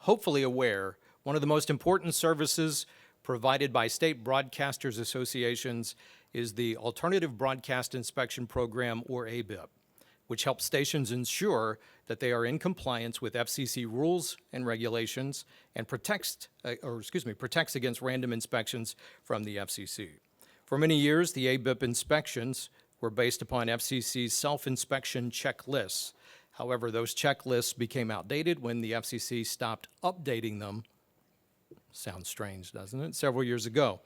hopefully aware, one of the most important services provided by state broadcasters associations is the Alternative Broadcast Inspection Program, or ABIP, which helps stations ensure that they are in compliance with FCC rules and regulations and protects against random inspections from the FCC. For many years, the ABIP inspections were based upon FCC's self-inspection checklists. However, those checklists became outdated when the FCC stopped updating them. Sounds strange, doesn't it? Several years ago.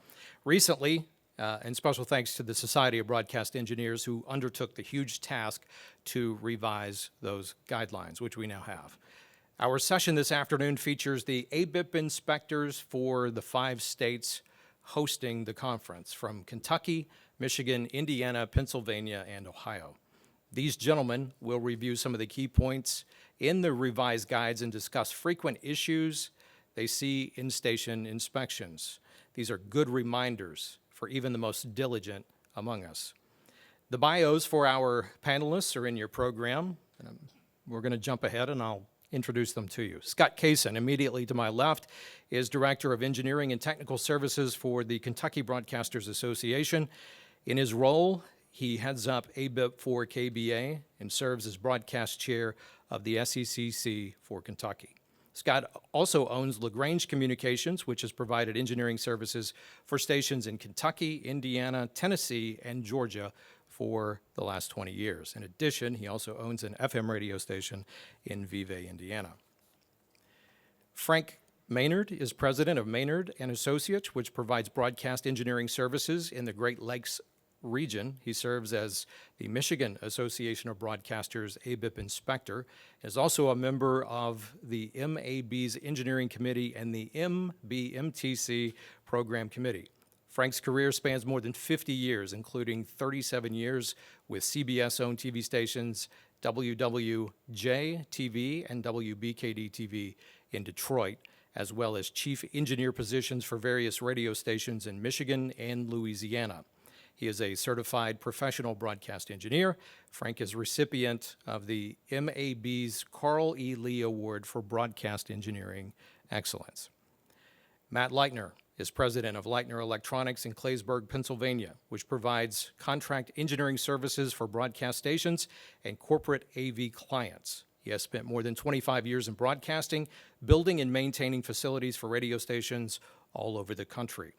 Recently, and special thanks to the Society of Broadcast Engineers who undertook the huge task to revise those guidelines, which we now have. Our session this afternoon features the ABIP inspectors for the 5 states hosting the conference, from Kentucky, Michigan, Indiana, Pennsylvania, and Ohio. These gentlemen will review some of the key points in the revised guides and discuss frequent issues they see in station inspections. These are good reminders for even the most diligent among us. The bios for our panelists are in your program. We're going to jump ahead and I'll introduce them to you. Scott Cason, immediately to my left, is Director of Engineering and Technical Services for the Kentucky Broadcasters Association. In his role, he heads up ABIP for KBA and serves as broadcast chair of the SECC for Kentucky. Scott also owns LaGrange Communications, which has provided engineering services for stations in Kentucky, Indiana, Tennessee, and Georgia for the last 20 years. In addition, he also owns an FM radio station in Vevey, Indiana. Frank Maynard is president of Maynard & Associates, which provides broadcast engineering services in the Great Lakes region. He serves as the Michigan Association of Broadcasters ABIP inspector, is also a member of the MAB's Engineering Committee and the MBMTC Program Committee. Frank's career spans more than 50 years, including 37 years with CBS-owned TV stations WWJ-TV and WBKD-TV in Detroit, as well as chief engineer positions for various radio stations in Michigan and Louisiana. He is a certified professional broadcast engineer. Frank is recipient of the MAB's Carl E. Lee Award for Broadcast Engineering Excellence. Matt Lightner is president of Lightner Electronics in Claysburg, Pennsylvania, which provides contract engineering services for broadcast stations and corporate AV clients. He has spent more than 25 years in broadcasting, building and maintaining facilities for radio stations all over the country.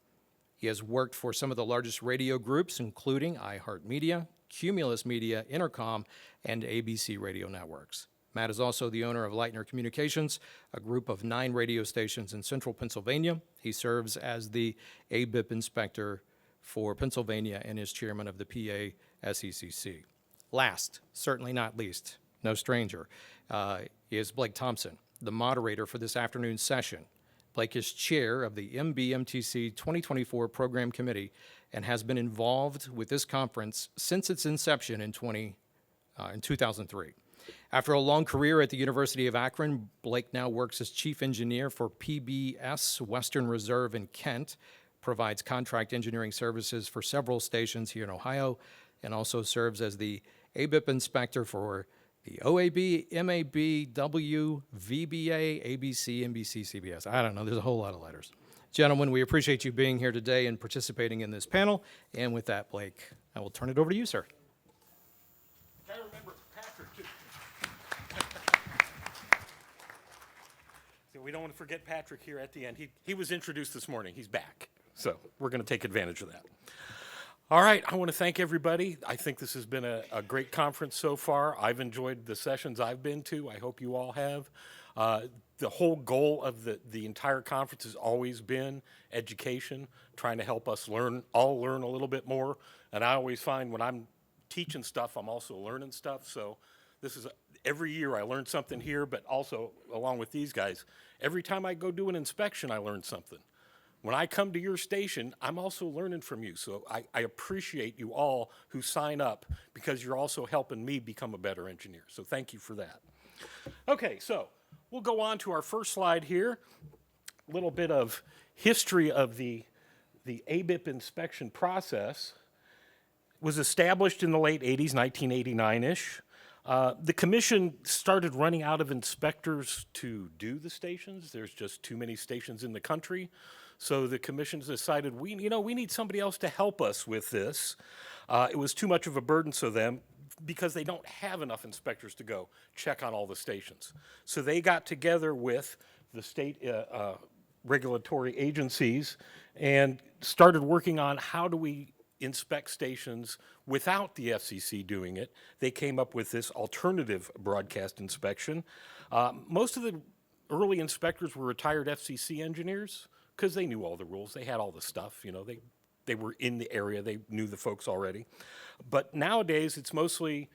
He has worked for some of the largest radio groups, including iHeartMedia, Cumulus Media, Intercom, and ABC Radio Networks. Matt is also the owner of Lightner Communications, a group of 9 radio stations in central Pennsylvania. He serves as the ABIP inspector for Pennsylvania and is chairman of the PA SECC. Last, certainly not least, no stranger, is Blake Thompson, the moderator for this afternoon's session. Blake is chair of the MBMTC 2024 Program Committee and has been involved with this conference since its inception in 2003. After a long career at the University of Akron, Blake now works as chief engineer for PBS Western Reserve in Kent, provides contract engineering services for several stations here in Ohio, and also serves as the ABIP inspector for the OAB, MAB, W, VBA, ABC, NBC, CBS. I don't know, there's a whole lot of letters. Gentlemen, we appreciate you being here today and participating in this panel. And with that, Blake, I will turn it over to you, sir. Gotta remember Patrick, too. So we don't want to forget Patrick here at the end. He was introduced this morning. He's back. So we're going to take advantage of that. All right, I want to thank everybody. I think this has been a great conference so far. I've enjoyed the sessions I've been to. I hope you all have. The whole goal of the entire conference has always been education, trying to help us all learn a little bit more. And I always find when I'm teaching stuff, I'm also learning stuff. So this is every year I learn something here, but also along with these guys, every time I go do an inspection, I learn something. When I come to your station, I'm also learning from you. So I appreciate you all who sign up because you're also helping me become a better engineer. So thank you for that. Okay, so we'll go on to our first slide here. A little bit of history of the ABIP inspection process. It was established in the late 80s, 1989-ish. The commission started running out of inspectors to do the stations. There's just too many stations in the country. So the commission decided, we need somebody else to help us with this. It was too much of a burden to them because they don't have enough inspectors to go check on all the stations. So they got together with the state regulatory agencies and started working on how do we inspect stations without the FCC doing it. They came up with this alternative broadcast inspection. Most of the early inspectors were retired FCC engineers because they knew all the rules. They had all the stuff, they were in the area. They knew the folks already. But nowadays, it's mostly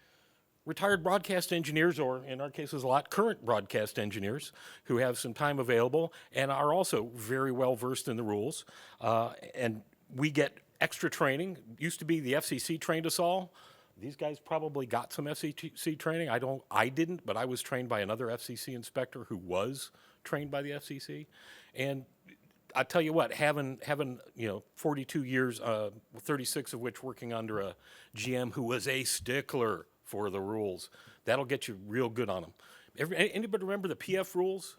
retired broadcast engineers, or in our cases, a lot current broadcast engineers who have some time available and are also very well versed in the rules. And we get extra training. Used to be the FCC trained us all. These guys probably got some FCC training. I didn't, but I was trained by another FCC inspector who was trained by the FCC. And I tell you what, having 42 years, 36 of which working under a GM who was a stickler for the rules, that'll get you real good on them. Anybody remember the PF rules?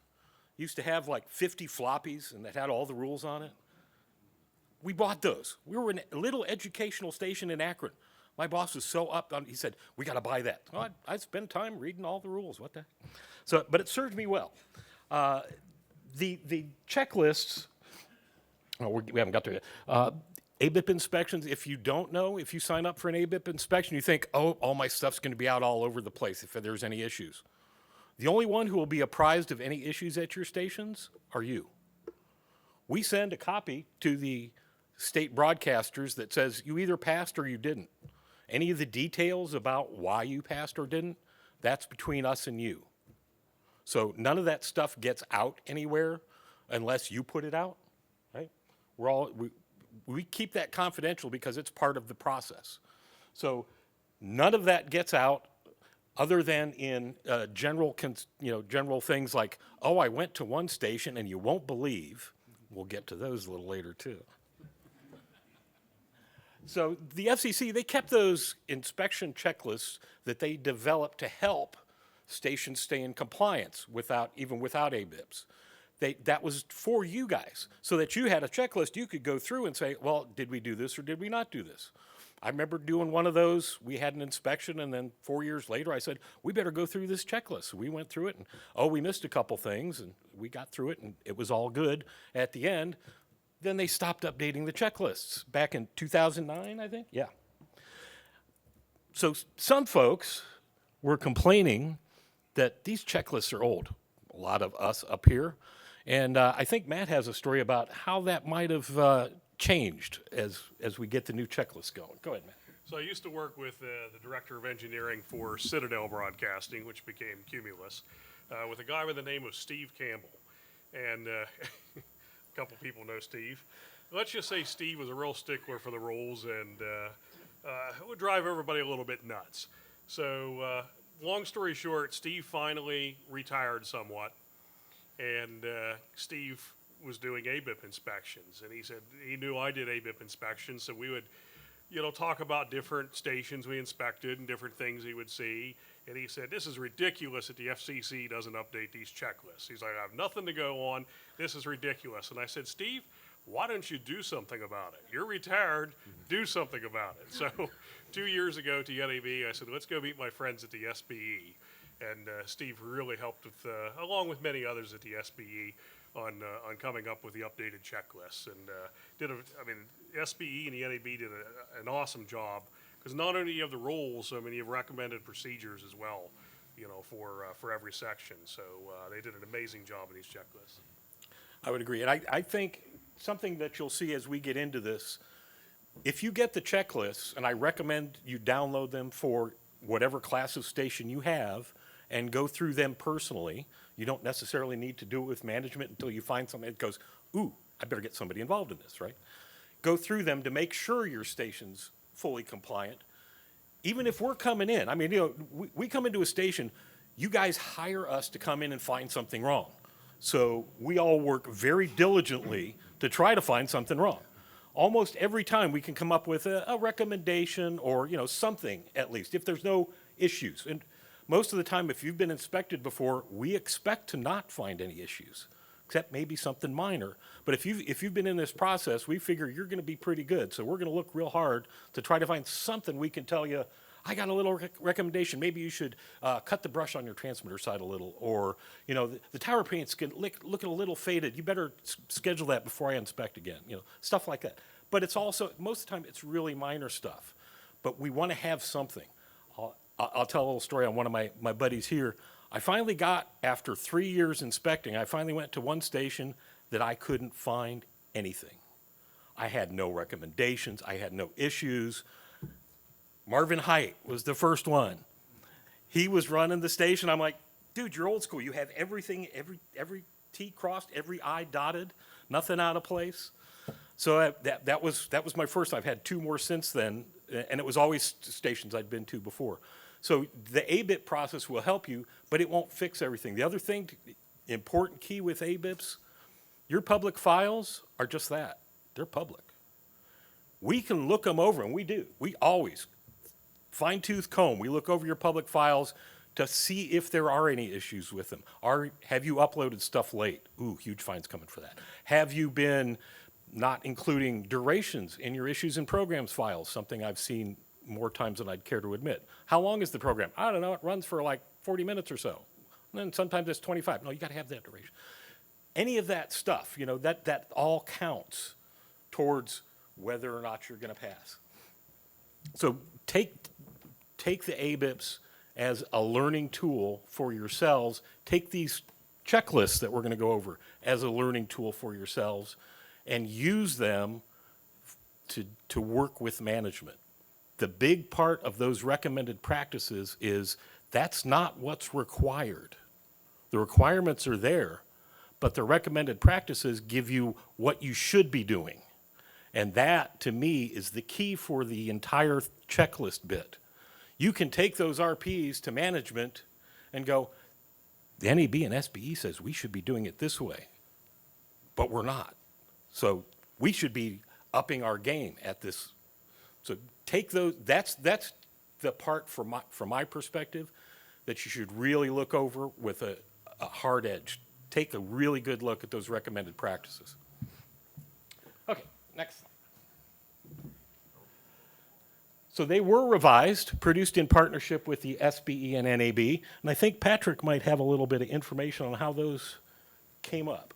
Used to have like 50 floppies and that had all the rules on it. We bought those. We were in a little educational station in Akron. My boss was so up on, he said, we got to buy that. Well, I spent time reading all the rules. What the heck? So, but it served me well. The checklists, we haven't got to it. ABIP inspections, if you don't know, if you sign up for an ABIP inspection, you think, oh, all my stuff's going to be out all over the place if there's any issues. The only one who will be apprised of any issues at your stations are you. We send a copy to the state broadcasters that says you either passed or you didn't. Any of the details about why you passed or didn't, that's between us and you. So none of that stuff gets out anywhere unless you put it out, right? We keep that confidential because it's part of the process. So none of that gets out other than in general things like, oh, I went to one station and you won't believe. We'll get to those a little later too. So the FCC, they kept those inspection checklists that they developed to help stations stay in compliance even without ABIPs. That was for you guys, so that you had a checklist you could go through and say, well, did we do this or did we not do this? I remember doing one of those. We had an inspection, and then 4 years later, I said, we better go through this checklist. So we went through it, and we missed a couple things, and we got through it, and it was all good at the end. Then they stopped updating the checklists back in 2009, I think? Yeah. So some folks were complaining that these checklists are old, a lot of us up here. And I think Matt has a story about how that might have changed as we get the new checklist going. Go ahead, Matt. So I used to work with the director of engineering for Citadel Broadcasting, which became Cumulus, with a guy by the name of Steve Campbell. And a couple people know Steve. Let's just say Steve was a real stickler for the rules and would drive everybody a little bit nuts. So long story short, Steve finally retired somewhat. And Steve was doing ABIP inspections, and he said he knew I did ABIP inspections, so we would, talk about different stations we inspected and different things he would see. And he said, this is ridiculous that the FCC doesn't update these checklists. He's like, I have nothing to go on. This is ridiculous. And I said, Steve, why don't you do something about it? You're retired. Do something about it. So 2 years ago to NAB, I said, let's go meet my friends at the SBE. And Steve really helped with, along with many others at the SBE, on coming up with the updated checklists. And SBE and the NAB did an awesome job, because not only do you have the rules, you have recommended procedures as well, for every section. So they did an amazing job in these checklists. I would agree. And I think something that you'll see as we get into this, if you get the checklists, and I recommend you download them for whatever class of station you have, and go through them personally. You don't necessarily need to do it with management until you find something that goes, ooh, I better get somebody involved in this, right? Go through them to make sure your station's fully compliant. Even if we're coming in, we come into a station, you guys hire us to come in and find something wrong. So we all work very diligently to try to find something wrong. Almost every time we can come up with a recommendation or, something at least, if there's no issues. Most of the time, if you've been inspected before, we expect to not find any issues, except maybe something minor. But if you've been in this process, we figure you're going to be pretty good. So we're going to look real hard to try to find something we can tell you, I got a little recommendation. Maybe you should cut the brush on your transmitter side a little, or the tower paint's looking a little faded. You better schedule that before I inspect again. Stuff like that. But it's also, most of the time, it's really minor stuff. But we want to have something. I'll tell a little story on one of my buddies here. I finally got, after 3 years inspecting, I finally went to one station that I couldn't find anything. I had no recommendations. I had no issues. Marvin Height was the first one. He was running the station. I'm like, dude, you're old school. You have everything, every T crossed, every I dotted, nothing out of place. So that was my first. I've had 2 more since then, and it was always stations I'd been to before. So the ABIP process will help you, but it won't fix everything. The other thing, important key with ABIPs, your public files are just that. They're public. We can look them over, and we do. We always, fine-tooth comb, we look over your public files to see if there are any issues with them. Have you uploaded stuff late? Ooh, huge fines coming for that. Have you been not including durations in your issues and programs files, something I've seen more times than I'd care to admit. How long is the program? I don't know, it runs for like 40 minutes or so. And then sometimes it's 25. No, you gotta have that duration. Any of that stuff, that all counts towards whether or not you're gonna pass. So take the ABIPs as a learning tool for yourselves. Take these checklists that we're gonna go over as a learning tool for yourselves and use them to work with management. The big part of those recommended practices is that's not what's required. The requirements are there, but the recommended practices give you what you should be doing. And that, to me, is the key for the entire checklist bit. You can take those RPs to management and go, the NAB and SBE says we should be doing it this way, but we're not. So we should be upping our game at this. So take those, that's the part from my perspective that you should really look over with a hard edge. Take a really good look at those recommended practices. Okay, next slide. So they were revised, produced in partnership with the SBE and NAB, and I think Patrick might have a little bit of information on how those came up.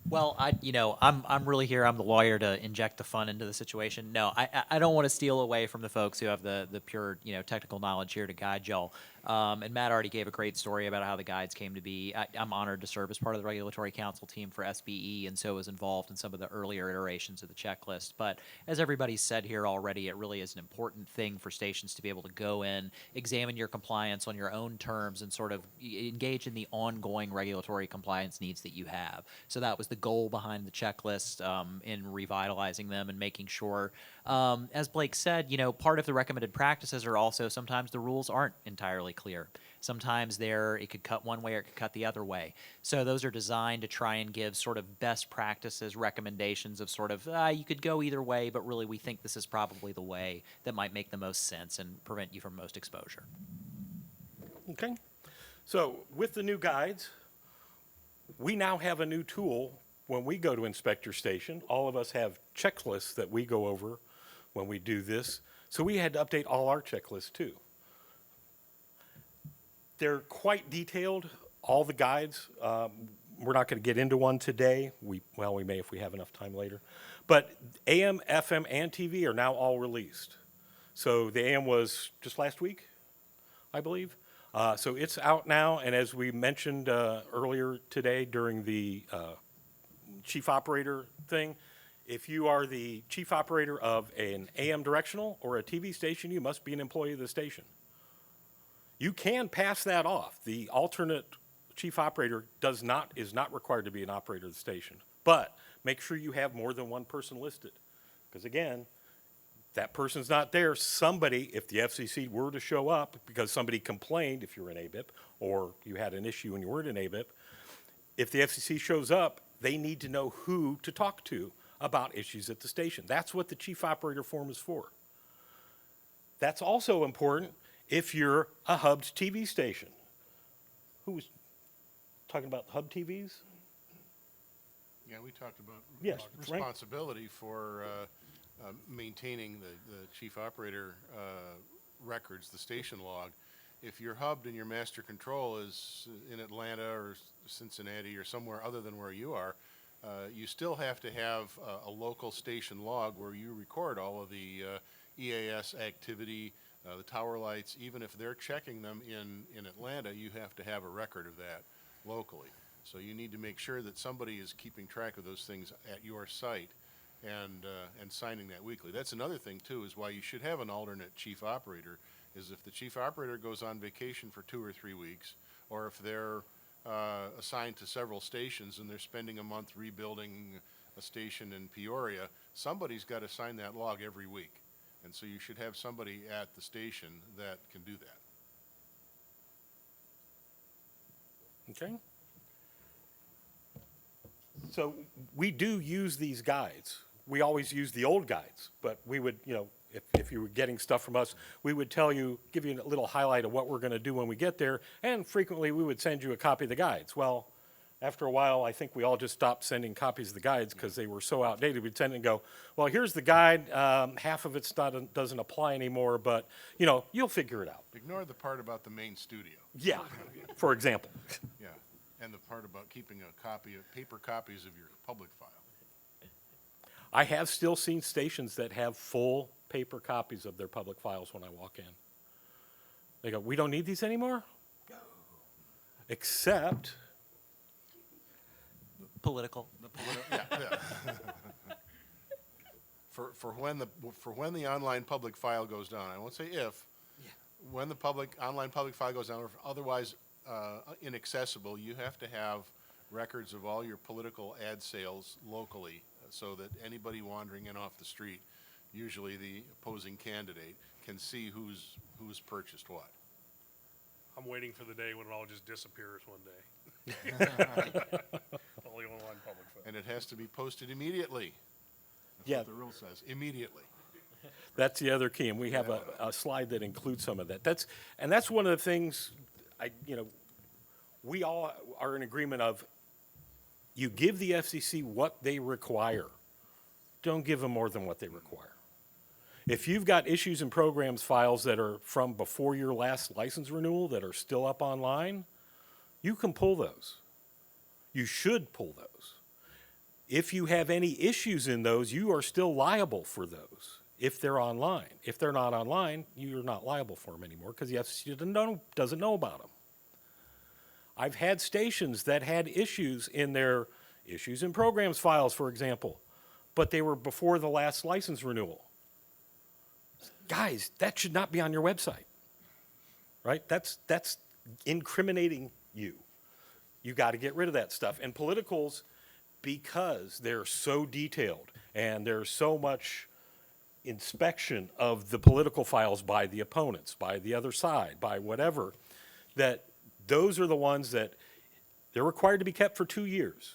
Well, I'm really here. I'm the lawyer to inject the fun into the situation. No, I don't want to steal away from the folks who have the pure, technical knowledge here to guide y'all. And Matt already gave a great story about how the guides came to be. I'm honored to serve as part of the regulatory council team for SBE, and so was involved in some of the earlier iterations of the checklist. But as everybody said here already, it really is an important thing for stations to be able to go in, examine your compliance on your own terms, and sort of engage in the ongoing regulatory compliance needs that you have. So that was the goal behind the checklist in revitalizing them and making sure, as Blake said, part of the recommended practices are also sometimes the rules aren't entirely clear. Sometimes it could cut one way or it could cut the other way. So those are designed to try and give sort of best practices recommendations of sort of, you could go either way, but really we think this is probably the way that might make the most sense and prevent you from most exposure. Okay. So with the new guides, we now have a new tool when we go to inspect your station. All of us have checklists that we go over when we do this. So we had to update all our checklists too. They're quite detailed, all the guides. We're not going to get into one today. We may if we have enough time later. But AM, FM, and TV are now all released. So the AM was just last week, I believe. So it's out now, and as we mentioned earlier today during the chief operator thing, if you are the chief operator of an AM directional or a TV station, you must be an employee of the station. You can pass that off. The alternate chief operator is not required to be an operator of the station, but make sure you have more than one person listed. Because again, that person's not there. Somebody, if the FCC were to show up because somebody complained, if you're an ABIP, or you had an issue and you weren't an ABIP, if the FCC shows up, they need to know who to talk to about issues at the station. That's what the chief operator form is for. That's also important if you're a hubbed TV station. Who was talking about hub TVs? Yeah, we talked about Yes, Frank. responsibility for maintaining the chief operator records, the station log. If you're hubbed and your master control is in Atlanta or Cincinnati or somewhere other than where you are, you still have to have a local station log where you record all of the EAS activity, the tower lights. Even if they're checking them in Atlanta, you have to have a record of that locally. So you need to make sure that somebody is keeping track of those things at your site and signing that weekly. That's another thing too, is why you should have an alternate chief operator, is if the chief operator goes on vacation for 2 or 3 weeks, or if they're assigned to several stations and they're spending a month rebuilding a station in Peoria, somebody's got to sign that log every week. And so you should have somebody at the station that can do that. Okay. So we do use these guides. We always use the old guides, but we would, you know, if you were getting stuff from us, we would tell you, give you a little highlight of what we're going to do when we get there, and frequently we would send you a copy of the guides. Well, after a while, I think we all just stopped sending copies of the guides because they were so outdated. We'd send it and go, well, here's the guide. Half of it doesn't apply anymore, but, you know, you'll figure it out. Ignore the part about the main studio. Yeah, for example. Yeah, and the part about keeping a copy of paper copies of your public file. I have still seen stations that have full paper copies of their public files when I walk in. They go, we don't need these anymore? No. Except, Political. For when the online public file goes down, I won't say if, when the online public file goes down, or otherwise inaccessible, you have to have records of all your political ad sales locally, so that anybody wandering in off the street, usually the opposing candidate, can see who's purchased what. I'm waiting for the day when it all just disappears one day. All the online public phone. And it has to be posted immediately. That's Yeah. what the rule says, immediately. that's the other key, and we have a slide that includes some of that. That's one of the things, we all are in agreement of, you give the FCC what they require. Don't give them more than what they require. If you've got issues and programs files that are from before your last license renewal that are still up online, you can pull those. You should pull those. If you have any issues in those, you are still liable for those if they're online. If they're not online, you're not liable for them anymore because the FCC doesn't know about them. I've had stations that had issues in their issues and programs files, for example, but they were before the last license renewal. Guys, that should not be on your website, right? That's incriminating you. You got to get rid of that stuff. And politicals, because they're so detailed and there's so much inspection of the political files by the opponents, by the other side, by whatever, that those are the ones that they're required to be kept for 2 years.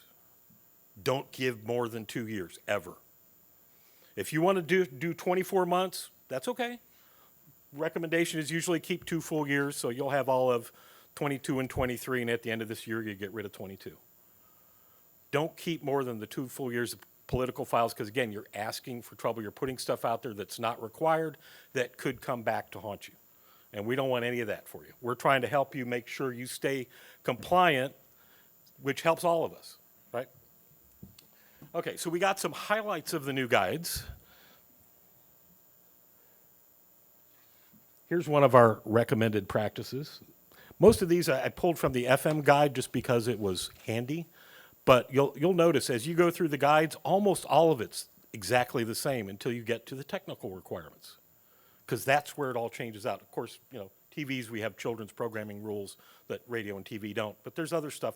Don't give more than 2 years, ever. If you want to do 24 months, that's okay. Recommendation is usually keep 2 full years, so you'll have all of 22 and 23, and at the end of this year, you get rid of 22. Don't keep more than the 2 full years of political files, because again, you're asking for trouble. You're putting stuff out there that's not required that could come back to haunt you. And we don't want any of that for you. We're trying to help you make sure you stay compliant, which helps all of us, right? Okay, so we got some highlights of the new guides. Here's one of our recommended practices. Most of these I pulled from the FM guide just because it was handy. But you'll notice as you go through the guides, almost all of it's exactly the same until you get to the technical requirements, because that's where it all changes out. Of course, TVs, we have children's programming rules that radio and TV don't, but there's other stuff.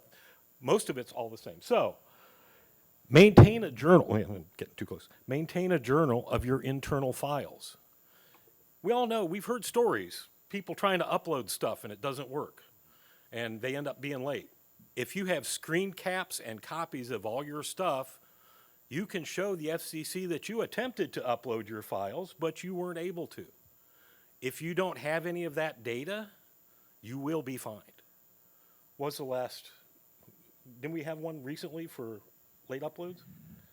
Most of it's all the same. So maintain a journal. Wait, I'm getting too close. Maintain a journal of your internal files. We all know, we've heard stories, people trying to upload stuff and it doesn't work, and they end up being late. If you have screen caps and copies of all your stuff, you can show the FCC that you attempted to upload your files, but you weren't able to. If you don't have any of that data, you will be fined. What's the last, didn't we have one recently for late uploads?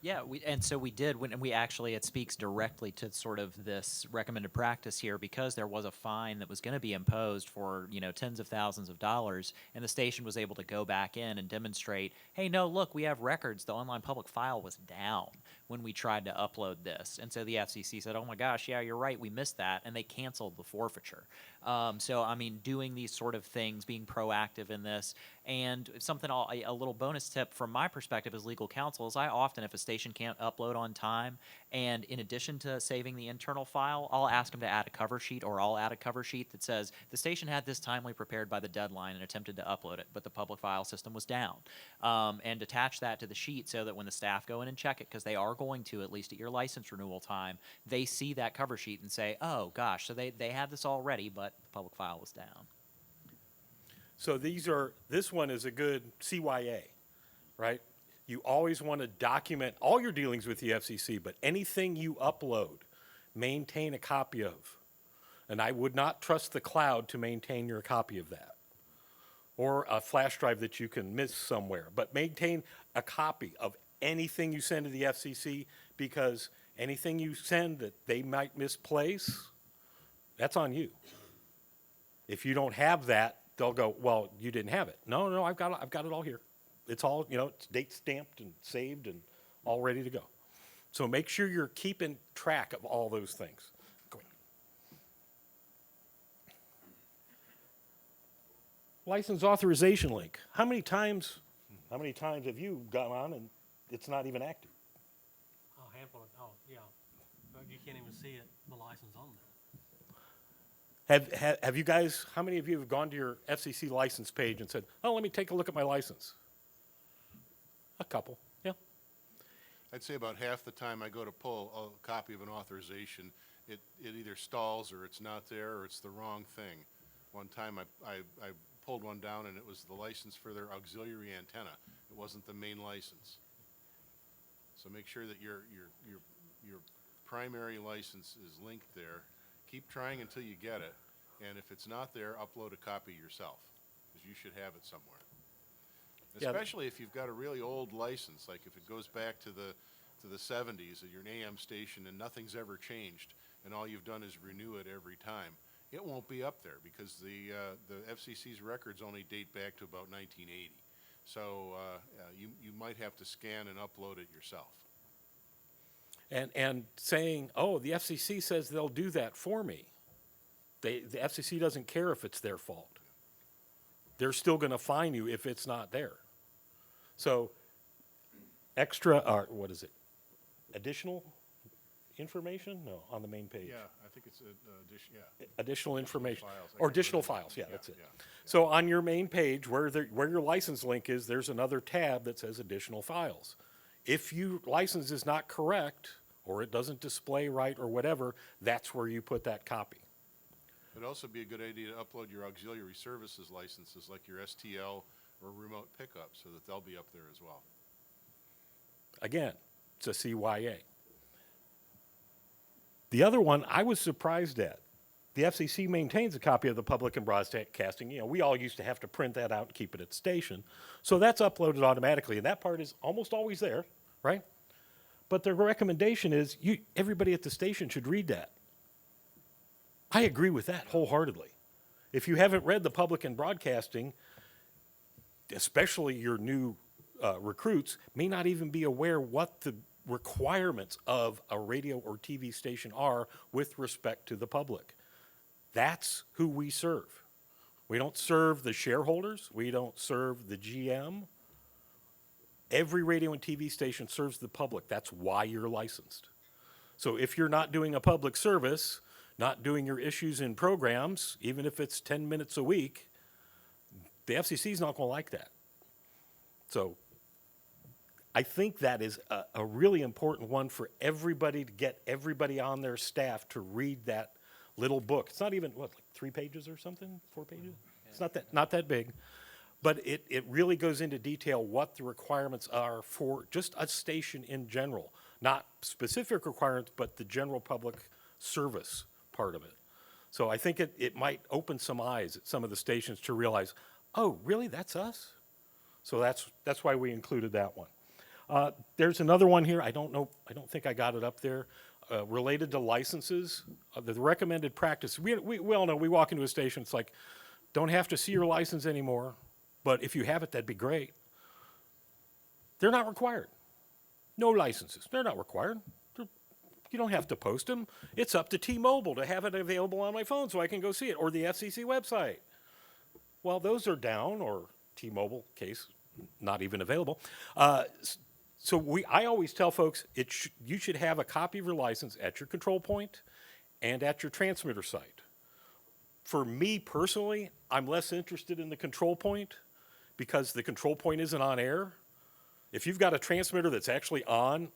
Yeah, and so we did, and we actually, it speaks directly to sort of this recommended practice here, because there was a fine that was going to be imposed for, tens of thousands of dollars, and the station was able to go back in and demonstrate, hey, no, look, we have records. The online public file was down when we tried to upload this. And so the FCC said, oh my gosh, yeah, you're right, we missed that, and they canceled the forfeiture. So, I mean, doing these sort of things, being proactive in this, and something, a little bonus tip from my perspective as legal counsel is I often, if a station can't upload on time, and in addition to saving the internal file, I'll ask them to add a cover sheet, or I'll add a cover sheet that says, the station had this timely prepared by the deadline and attempted to upload it, but the public file system was down. And attach that to the sheet so that when the staff go in and check it, because they are going to, at least at your license renewal time, they see that cover sheet and say, oh gosh, so they had this already, but the public file was down. So this one is a good CYA, right? You always want to document all your dealings with the FCC, but anything you upload, maintain a copy of. And I would not trust the cloud to maintain your copy of that, or a flash drive that you can miss somewhere. But maintain a copy of anything you send to the FCC, because anything you send that they might misplace, that's on you. If you don't have that, they'll go, well, you didn't have it. No, I've got it all here. It's all, it's date stamped and saved and all ready to go. So make sure you're keeping track of all those things. Go ahead. License authorization link. How many times have you gone on and it's not even active? Oh, handful of, yeah. But you can't even see it, the license on there. Have you guys, how many of you have gone to your FCC license page and said, oh, let me take a look at my license? A couple, yeah. I'd say about half the time I go to pull a copy of an authorization, it either stalls or it's not there or it's the wrong thing. One time I pulled one down and it was the license for their auxiliary antenna. It wasn't the main license. So make sure that your primary license is linked there. Keep trying until you get it, and if it's not there, upload a copy yourself, because you should have it somewhere. Yeah. Especially if you've got a really old license, like if it goes back to the 70s, and you're an AM station and nothing's ever changed, and all you've done is renew it every time, it won't be up there, because the FCC's records only date back to about 1980. So you might have to scan and upload it yourself. And saying, oh, the FCC says they'll do that for me. The FCC doesn't care if it's their fault. They're still going to fine you if it's not there. So extra, or what is it? Additional information? No, on the main page. Yeah, I think it's Additional information. files. I Or can't additional remember. files, yeah, that's it. Yeah. So on your main page, where your license link is, there's another tab that says additional files. If your license is not correct, or it doesn't display right, or whatever, that's where you put that copy. It'd also be a good idea to upload your auxiliary services licenses, like your STL or remote pickup, so that they'll be up there as well. Again, it's a CYA. The other one I was surprised at. The FCC maintains a copy of the public and broadcasting. We all used to have to print that out and keep it at the station. So that's uploaded automatically, and that part is almost always there, right? But the recommendation is everybody at the station should read that. I agree with that wholeheartedly. If you haven't read the public and broadcasting, especially your new recruits, may not even be aware what the requirements of a radio or TV station are with respect to the public. That's who we serve. We don't serve the shareholders. We don't serve the GM. Every radio and TV station serves the public. That's why you're licensed. So if you're not doing a public service, not doing your issues in programs, even if it's 10 minutes a week, the FCC is not going to like that. So I think that is a really important one for everybody, to get everybody on their staff to read that little book. It's not even, like 3 pages or something, 4 pages? It's not that big. But it really goes into detail what the requirements are for just a station in general. Not specific requirements, but the general public service part of it. So I think it might open some eyes at some of the stations to realize, oh, really, that's us? So that's why we included that one. There's another one here, I don't think I got it up there, related to licenses. The recommended practice, we all know, we walk into a station, it's like, don't have to see your license anymore, but if you have it, that'd be great. They're not required. No licenses, they're not required. You don't have to post them. It's up to T-Mobile to have it available on my phone so I can go see it, or the FCC website. Well, those are down, or T-Mobile case, not even available. So I always tell folks, you should have a copy of your license at your control point and at your transmitter site. For me personally, I'm less interested in the control point because the control point isn't on air. If you've got a transmitter that's actually on,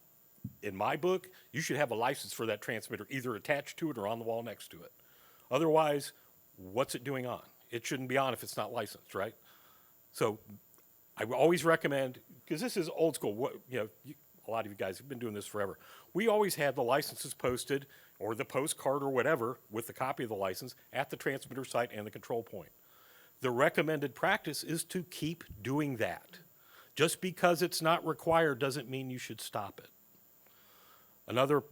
in my book, you should have a license for that transmitter either attached to it or on the wall next to it. Otherwise, what's it doing on? It shouldn't be on if it's not licensed, right? So I always recommend, because this is old school, a lot of you guys have been doing this forever. We always had the licenses posted or the postcard or whatever with the copy of the license at the transmitter site and the control point. The recommended practice is to keep doing that. Just because it's not required doesn't mean you should stop it. Another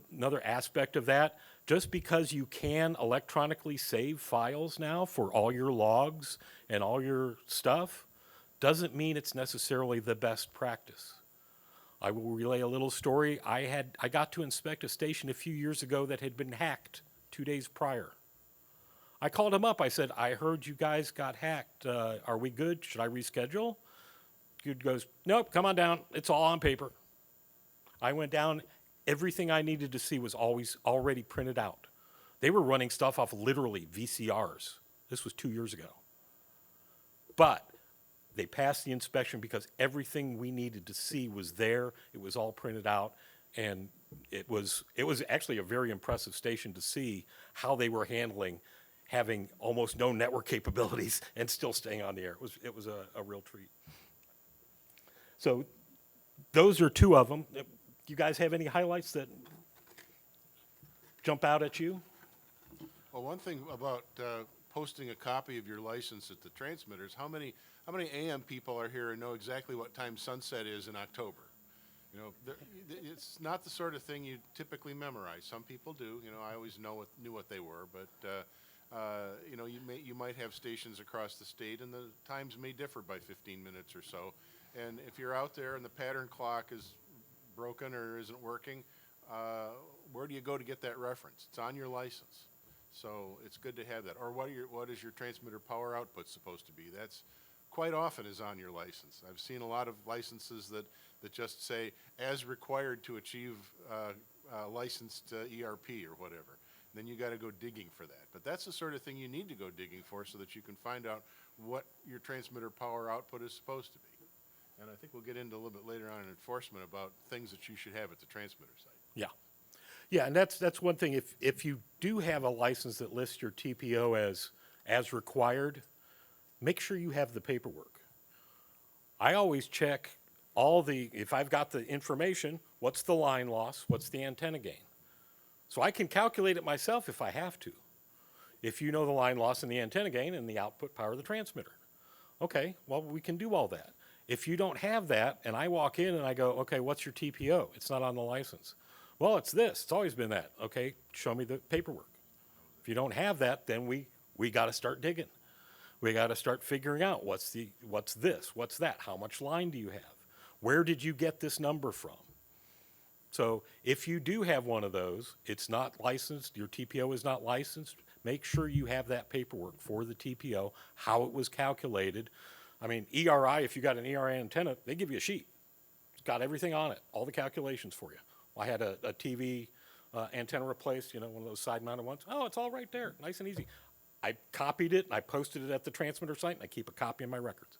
aspect of that, just because you can electronically save files now for all your logs and all your stuff, doesn't mean it's necessarily the best practice. I will relay a little story. I got to inspect a station a few years ago that had been hacked 2 days prior. I called him up. I said, I heard you guys got hacked. Are we good? Should I reschedule? Dude goes, nope, come on down. It's all on paper. I went down. Everything I needed to see was always already printed out. They were running stuff off literally VCRs. This was 2 years ago. But they passed the inspection because everything we needed to see was there. It was all printed out. And it was actually a very impressive station to see how they were handling having almost no network capabilities and still staying on the air. It was a real treat. So those are two of them. You guys have any highlights that jump out at you? Well, one thing about posting a copy of your license at the transmitters, how many AM people are here and know exactly what time sunset is in October? You know, it's not the sort of thing you typically memorize. Some people do. You know, I always knew what they were, but you know, you might have stations across the state, and the times may differ by 15 minutes or so. And if you're out there and the pattern clock is broken or isn't working, where do you go to get that reference? It's on your license. So it's good to have that. Or what is your transmitter power output supposed to be? That's quite often is on your license. I've seen a lot of licenses that just say, as required to achieve licensed ERP or whatever. Then you got to go digging for that. But that's the sort of thing you need to go digging for so that you can find out what your transmitter power output is supposed to be. And I think we'll get into a little bit later on in enforcement about things that you should have at the transmitter site. Yeah. Yeah, and that's one thing. If you do have a license that lists your TPO as required, make sure you have the paperwork. I always check if I've got the information, what's the line loss, what's the antenna gain? So I can calculate it myself if I have to. If you know the line loss and the antenna gain and the output power of the transmitter. Okay, well, we can do all that. If you don't have that, and I walk in and I go, okay, what's your TPO? It's not on the license. Well, it's this. It's always been that. Okay, show me the paperwork. If you don't have that, then we got to start digging. We got to start figuring out what's this, what's that, how much line do you have? Where did you get this number from? So if you do have one of those, it's not licensed, your TPO is not licensed, make sure you have that paperwork for the TPO, how it was calculated. I mean, ERI, if you got an ERI antenna, they give you a sheet. It's got everything on it, all the calculations for you. I had a TV antenna replaced, you know, one of those side-mounted ones. Oh, it's all right there, nice and easy. I copied it, and I posted it at the transmitter site, and I keep a copy in my records.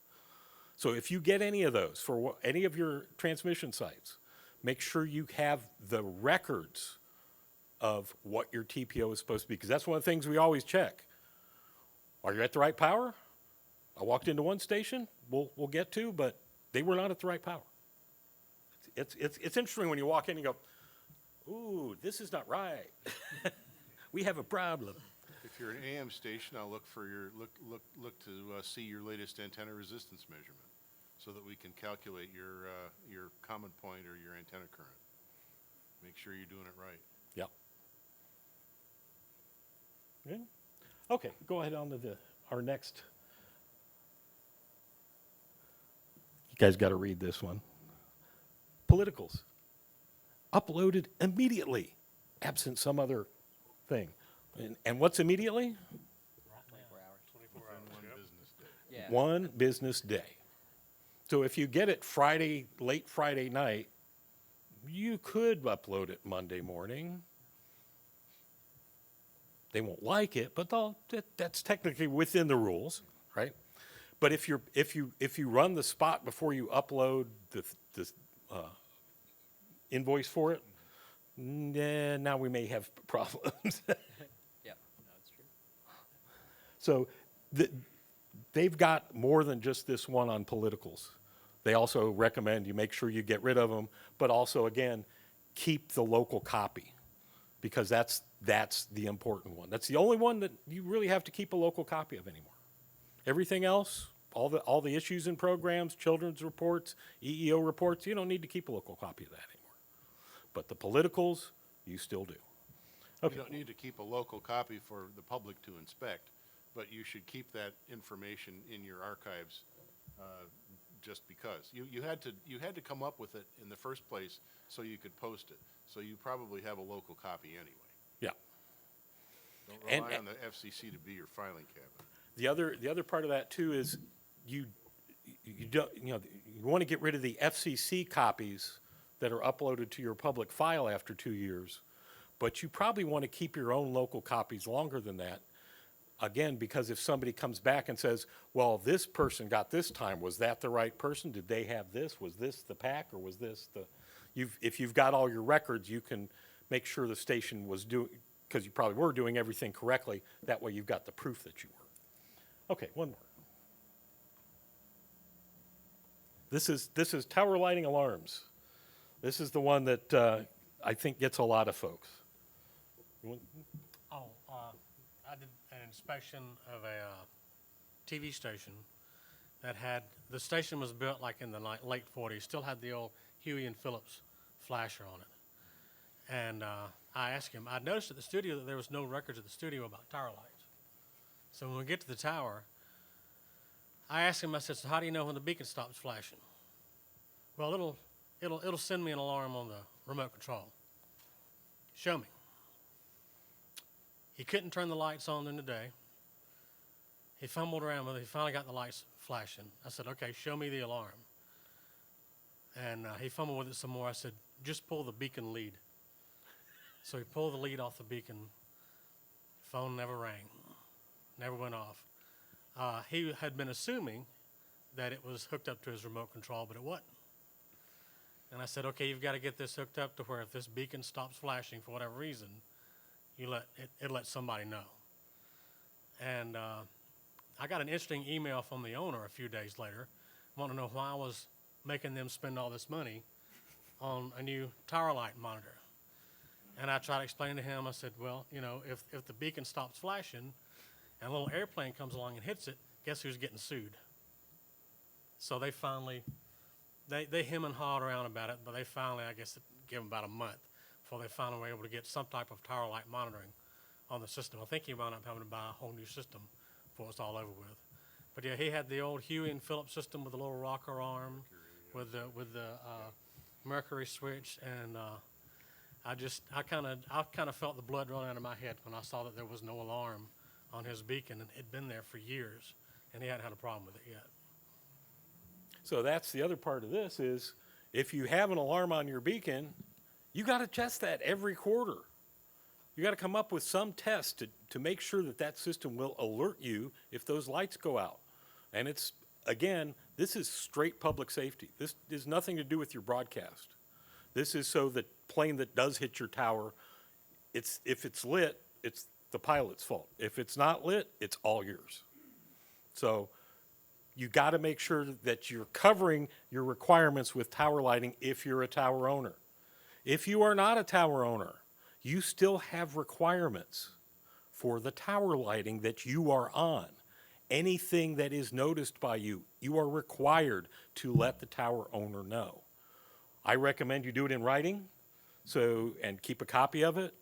So if you get any of those for any of your transmission sites, make sure you have the records of what your TPO is supposed to be, because that's one of the things we always check. Are you at the right power? I walked into one station, we'll get to, but they were not at the right power. It's interesting when you walk in and you go, ooh, this is not right. We have a problem. If you're an AM station, I'll look for look to see your latest antenna resistance measurement, so that we can calculate your common point or your antenna current. Make sure you're doing it right. Yep. Good. Okay, go ahead on to our next. You guys got to read this one. Politicals. Uploaded immediately, absent some other thing. And what's immediately? Right now. 24 hours. One Yep. business day. Yeah. One business day. So if you get it late Friday night, you could upload it Monday morning. They won't like it, but that's technically within the rules, right? But if you run the spot before you upload the invoice for it, now we may have problems. Yeah, no, it's true. So they've got more than just this one on politicals. They also recommend you make sure you get rid of them, but also, again, keep the local copy, because that's the important one. That's the only one that you really have to keep a local copy of anymore. Everything else, all the issues and programs, children's reports, EEO reports, you don't need to keep a local copy of that anymore. But the politicals, you still do. Okay. You don't need to keep a local copy for the public to inspect, but you should keep that information in your archives, just because. You had to come up with it in the first place so you could post it. So you probably have a local copy anyway. Yeah. Don't rely on the FCC to be your filing cabinet. The other part of that too is you want to get rid of the FCC copies that are uploaded to your public file after 2 years, but you probably want to keep your own local copies longer than that. Again, because if somebody comes back and says, well, this person got this time, was that the right person? Did they have this? Was this the pack, or was this the... If you've got all your records, you can make sure the station was doing, because you probably were doing everything correctly. That way you've got the proof that you were. Okay, one more. This is tower lighting alarms. This is the one that I think gets a lot of folks. Oh, I did an inspection of a TV station that had, the station was built like in the late 40s, still had the old Huey and Phillips flasher on it. And I asked him, I noticed at the studio that there was no records at the studio about tower lights. So when we get to the tower, I asked him, I said, so how do you know when the beacon stops flashing? Well, it'll send me an alarm on the remote control. Show me. He couldn't turn the lights on in the day. He fumbled around with it. He finally got the lights flashing. I said, okay, show me the alarm. And he fumbled with it some more. I said, just pull the beacon lead. So he pulled the lead off the beacon. Phone never rang, never went off. He had been assuming that it was hooked up to his remote control, but it wasn't. And I said, okay, you've got to get this hooked up to where if this beacon stops flashing for whatever reason, it lets somebody know. And I got an interesting email from the owner a few days later, wanting to know why I was making them spend all this money on a new tower light monitor. And I tried to explain to him, I said, well, you know, if the beacon stops flashing and a little airplane comes along and hits it, guess who's getting sued? So they finally, they hem and hawed around about it, but they finally, I guess, gave them about a month before they finally were able to get some type of tower light monitoring on the system. I think he wound up having to buy a whole new system before it's all over with. But yeah, he had the old Huey and Phillips system with a little rocker arm, with the Mercury switch, and I kind of felt the blood run out of my head when I saw that there was no alarm on his beacon, and it'd been there for years, and he hadn't had a problem with it yet. So that's the other part of this is if you have an alarm on your beacon, you got to test that every quarter. You got to come up with some test to make sure that that system will alert you if those lights go out. And it's, again, this is straight public safety. This has nothing to do with your broadcast. This is so that plane that does hit your tower, if it's lit, it's the pilot's fault. If it's not lit, it's all yours. So you got to make sure that you're covering your requirements with tower lighting if you're a tower owner. If you are not a tower owner, you still have requirements for the tower lighting that you are on. Anything that is noticed by you, you are required to let the tower owner know. I recommend you do it in writing, and keep a copy of it.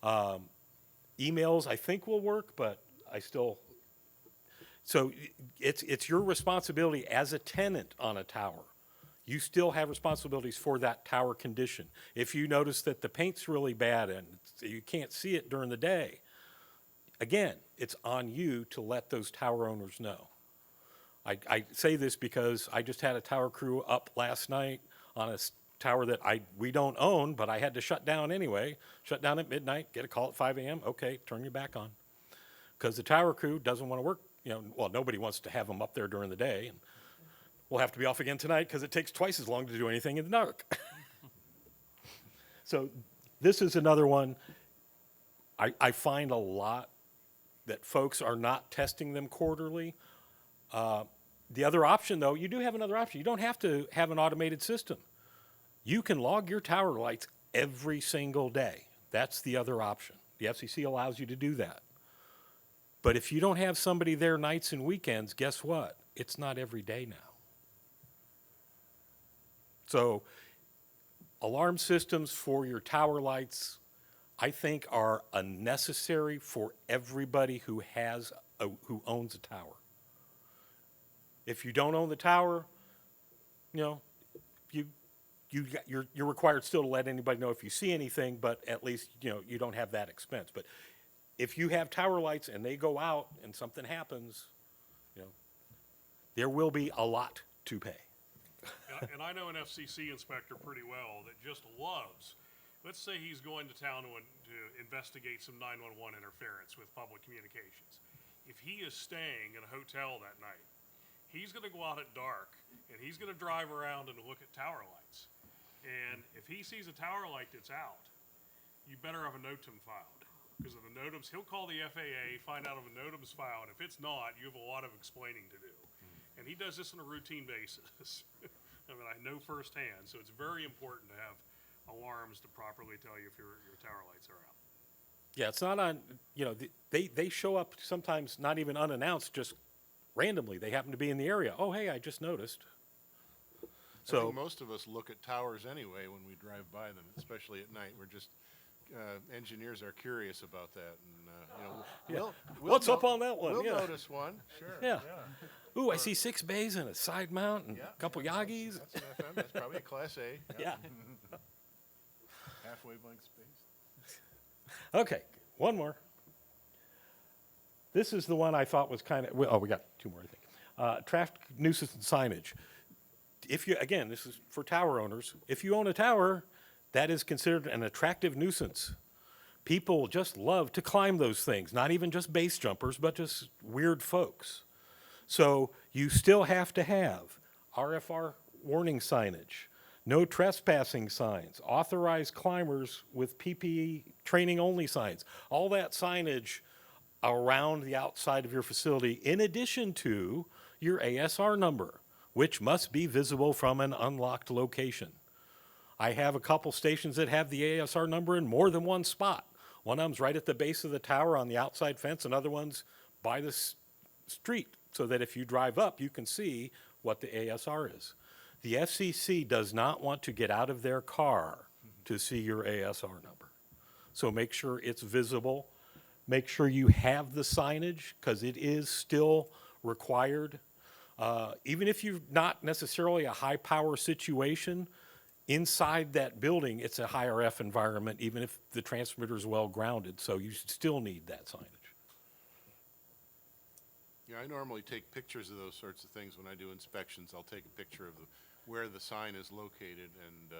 Emails I think will work, but so it's your responsibility as a tenant on a tower. You still have responsibilities for that tower condition. If you notice that the paint's really bad and you can't see it during the day, again, it's on you to let those tower owners know. I say this because I just had a tower crew up last night on a tower that we don't own, but I had to shut down anyway. Shut down at midnight, get a call at 5 a.m. Okay, turn your back on. Because the tower crew doesn't want to work, well, nobody wants to have them up there during the day. And we'll have to be off again tonight because it takes twice as long to do anything in the dark. So this is another one. I find a lot that folks are not testing them quarterly. The other option, though, you do have another option. You don't have to have an automated system. You can log your tower lights every single day. That's the other option. The FCC allows you to do that. But if you don't have somebody there nights and weekends, guess what? It's not every day now. So alarm systems for your tower lights, I think, are unnecessary for everybody who owns a tower. If you don't own the tower, you're required still to let anybody know if you see anything, but at least you don't have that expense. But if you have tower lights and they go out and something happens, there will be a lot to pay. And I know an FCC inspector pretty well that just loves, let's say he's going to town to investigate some 911 interference with public communications. If he is staying in a hotel that night, he's going to go out at dark and he's going to drive around and look at tower lights. And if he sees a tower light that's out, you better have a NOTAM filed. Because of the NOTAMs, he'll call the FAA, find out if a NOTAM's filed. If it's not, you have a lot of explaining to do. And he does this on a routine basis. I mean, I know firsthand, so it's very important to have alarms to properly tell you if your tower lights are out. Yeah, it's not on, they show up sometimes not even unannounced, just randomly. They happen to be in the area. Oh, hey, I just noticed. I think most of us look at towers anyway when we drive by them, especially at night. We're just, engineers are curious about that. And, we'll What's up on that one? We'll Yeah. notice one, sure. Yeah. Ooh, I see 6 bays and a side mount and a couple Yagis. That's an FM, that's probably a Class A. Yeah. Halfway blank space. Okay, one more. This is the one I thought was kind of, we got 2 more, I think. Traffic nuisance and signage. Again, this is for tower owners. If you own a tower, that is considered an attractive nuisance. People just love to climb those things, not even just base jumpers, but just weird folks. So you still have to have RFR warning signage, no trespassing signs, authorized climbers with PPE training only signs, all that signage around the outside of your facility, in addition to your ASR number, which must be visible from an unlocked location. I have a couple stations that have the ASR number in more than one spot. One of them's right at the base of the tower on the outside fence, another one's by the street, so that if you drive up, you can see what the ASR is. The FCC does not want to get out of their car to see your ASR number. So make sure it's visible. Make sure you have the signage, because it is still required. Even if you're not necessarily a high power situation, inside that building, it's a high RF environment, even if the transmitter is well grounded. So you still need that signage. Yeah, I normally take pictures of those sorts of things when I do inspections. I'll take a picture of where the sign is located, and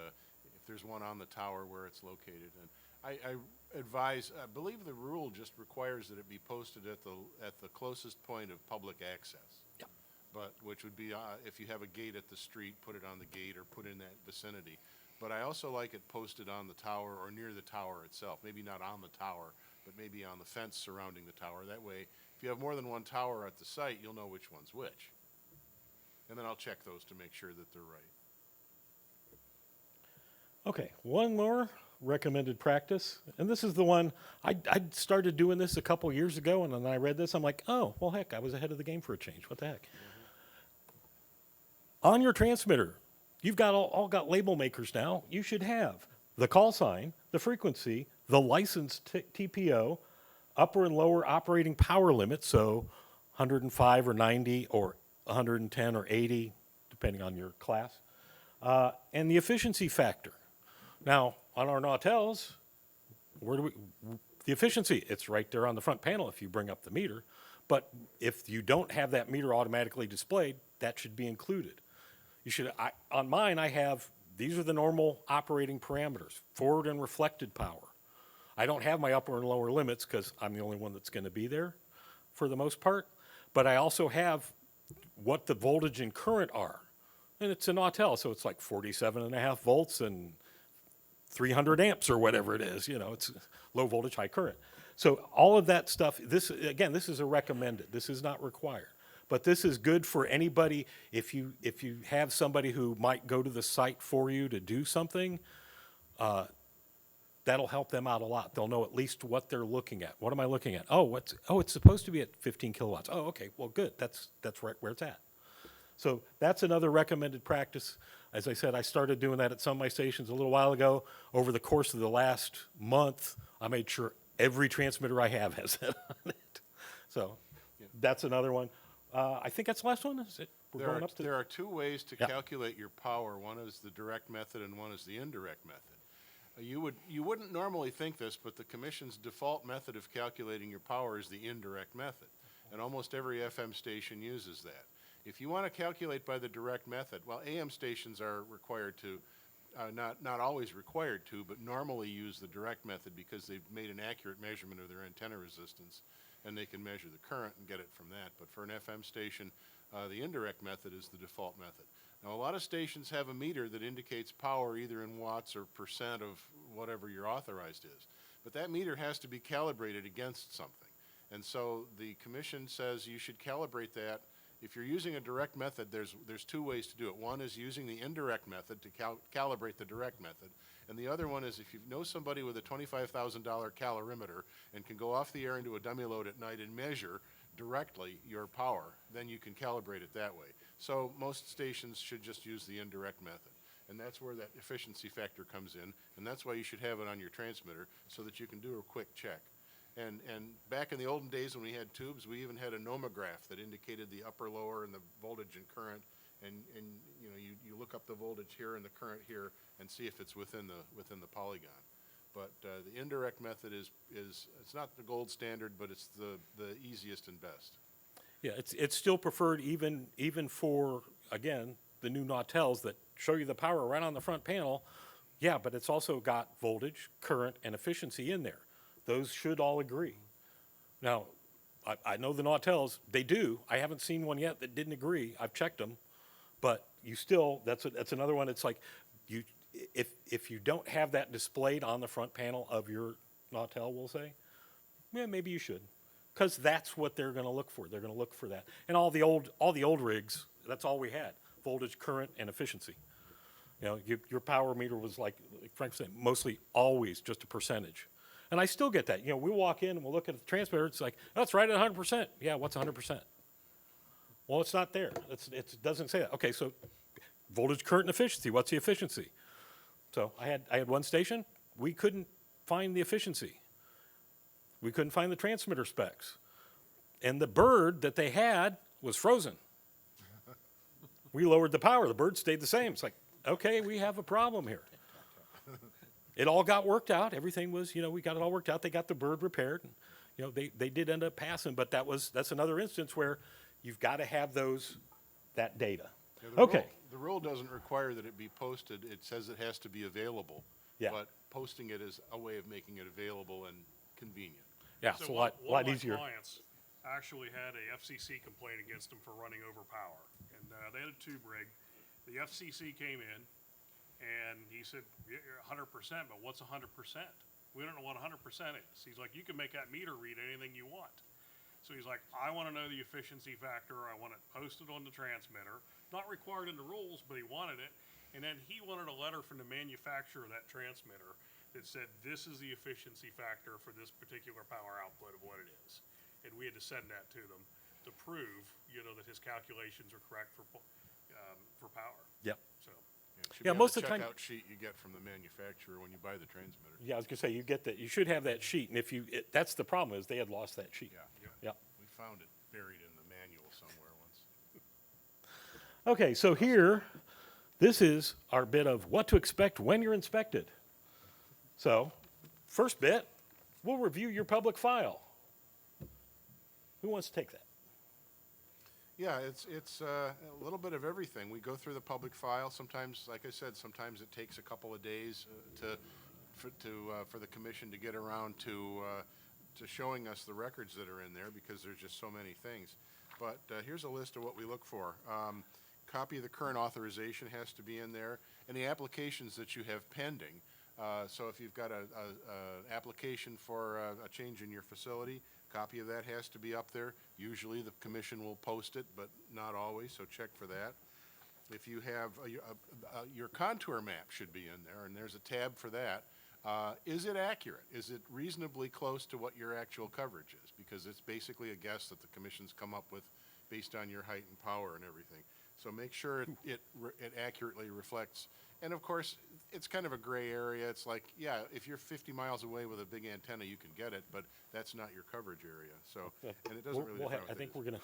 if there's one on the tower, where it's located. And I advise, I believe the rule just requires that it be posted at the closest point of public access. Yep. But which would be if you have a gate at the street, put it on the gate or put in that vicinity. But I also like it posted on the tower or near the tower itself. Maybe not on the tower, but maybe on the fence surrounding the tower. That way, if you have more than one tower at the site, you'll know which one's which. And then I'll check those to make sure that they're right. Okay, one more. recommended practice, and this is the one, I started doing this a couple years ago, and then I read this, I'm like, oh, well, heck, I was ahead of the game for a change. What the heck? On your transmitter, you've got all got label makers now. You should have the call sign, the frequency, the licensed TPO, upper and lower operating power limits, so 105 or 90 or 110 or 80, depending on your class, and the efficiency factor. Now, on our Nautels, the efficiency, it's right there on the front panel if you bring up the meter, but if you don't have that meter automatically displayed, that should be included. You should, on mine, I have, these are the normal operating parameters, forward and reflected power. I don't have my upper and lower limits because I'm the only one that's going to be there for the most part, but I also have what the voltage and current are. And it's a Nautel, so it's like 47.5 volts and 300 amps or whatever it is, you know, it's low voltage, high current. So all of that stuff, this, again, this is a recommended, this is not required. But this is good for anybody, if you have somebody who might go to the site for you to do something, that'll help them out a lot. They'll know at least what they're looking at. What am I looking at? Oh, it's supposed to be at 15 kilowatts. Oh, okay, well, good, that's right where it's at. So that's another recommended practice. As I said, I started doing that at some of my stations a little while ago. Over the course of the last month, I made sure every transmitter I have has that on it. So that's another one. I think that's the last one, is it? We're going up to. There are two ways to Yeah. calculate your power. One is the direct method and one is the indirect method. You wouldn't normally think this, but the Commission's default method of calculating your power is the indirect method. And almost every FM station uses that. If you want to calculate by the direct method, well, AM stations are required to, not always required to, but normally use the direct method because they've made an accurate measurement of their antenna resistance and they can measure the current and get it from that. But for an FM station, the indirect method is the default method. Now, a lot of stations have a meter that indicates power either in watts or percent of whatever your authorized is. But that meter has to be calibrated against something. And so the Commission says you should calibrate that. If you're using a direct method, there's two ways to do it. One is using the indirect method to calibrate the direct method. And the other one is if you know somebody with a $25,000 calorimeter and can go off the air into a dummy load at night and measure directly your power, then you can calibrate it that way. So most stations should just use the indirect method. And that's where that efficiency factor comes in. And that's why you should have it on your transmitter so that you can do a quick check. And back in the olden days when we had tubes, we even had a nomograph that indicated the upper, lower, and the voltage and current. And you know, you look up the voltage here and the current here and see if it's within the polygon. But the indirect method is it's not the gold standard, but it's the easiest and best. Yeah, it's still preferred even for, again, the new Nautels that show you the power right on the front panel. Yeah, but it's also got voltage, current, and efficiency in there. Those should all agree. Now, I know the Nautels, they do. I haven't seen one yet that didn't agree. I've checked them. But you still, that's another one. It's like, if you don't have that displayed on the front panel of your Nautel, we'll say, yeah, maybe you should. Because that's what they're going to look for. They're going to look for that. And all the old rigs, that's all we had: voltage, current, and efficiency. You know, your power meter was like Frank said, mostly always just a percentage. And I still get that. You know, we walk in and we'll look at the transmitter. It's like, oh, it's right at 100%. Yeah, what's 100%? Well, it's not there. It doesn't say that. Okay, so voltage, current, and efficiency. What's the efficiency? So I had one station. We couldn't find the efficiency. We couldn't find the transmitter specs. And the bird that they had was frozen. We lowered the power. The bird stayed the same. It's like, okay, we have a problem here. It all got worked out. Everything was, you know, we got it all worked out. They got the bird repaired. And, you know, they did end up passing, but that's another instance where you've got to have that data. Yeah, Okay. The rule doesn't require that it be posted. It says it has to be available. Yeah. But posting it is a way of making it available and convenient. Yeah, it's a one lot of my easier. clients actually had a FCC complaint against them for running over power. And they had a tube rig. The FCC came in, and he said, "You're 100%, but what's 100%? We don't know what 100% is." He's like, "You can make that meter read anything you want." So he's like, "I want to know the efficiency factor. I want it posted on the transmitter. Not required in the rules, but he wanted it." And then he wanted a letter from the manufacturer of that transmitter that said, this is the efficiency factor for this particular power output of what it is. And we had to send that to them to prove, that his calculations are correct for power. Yep. So, It should Yeah, be on most the of the time- checkout sheet you get from the manufacturer when you buy the transmitter. Yeah, I was gonna say, you get that, you should have that sheet, and if you, that's the problem, is they had lost that sheet. Yeah. Yep. We found it buried in the manual somewhere once. Okay, so here, this is our bit of what to expect when you're inspected. So, first bit, we'll review your public file. Who wants to take that? Yeah, it's a little bit of everything. We go through the public file. Sometimes, like I said, sometimes it takes a couple of days for the commission to get around to showing us the records that are in there, because there's just so many things. But here's a list of what we look for. Copy of the current authorization has to be in there, and the applications that you have pending. So if you've got an application for a change in your facility, copy of that has to be up there. Usually the commission will post it, but not always, so check for that. If you have, your contour map should be in there, and there's a tab for that. Is it accurate? Is it reasonably close to what your actual coverage is? Because it's basically a guess that the commission's come up with based on your height and power and everything. So make sure it accurately reflects. And of course, it's kind of a gray area. It's like, yeah, if you're 50 miles away with a big antenna, you can get it, but that's not your coverage area. So, and it doesn't really define what I that think is. we're gonna,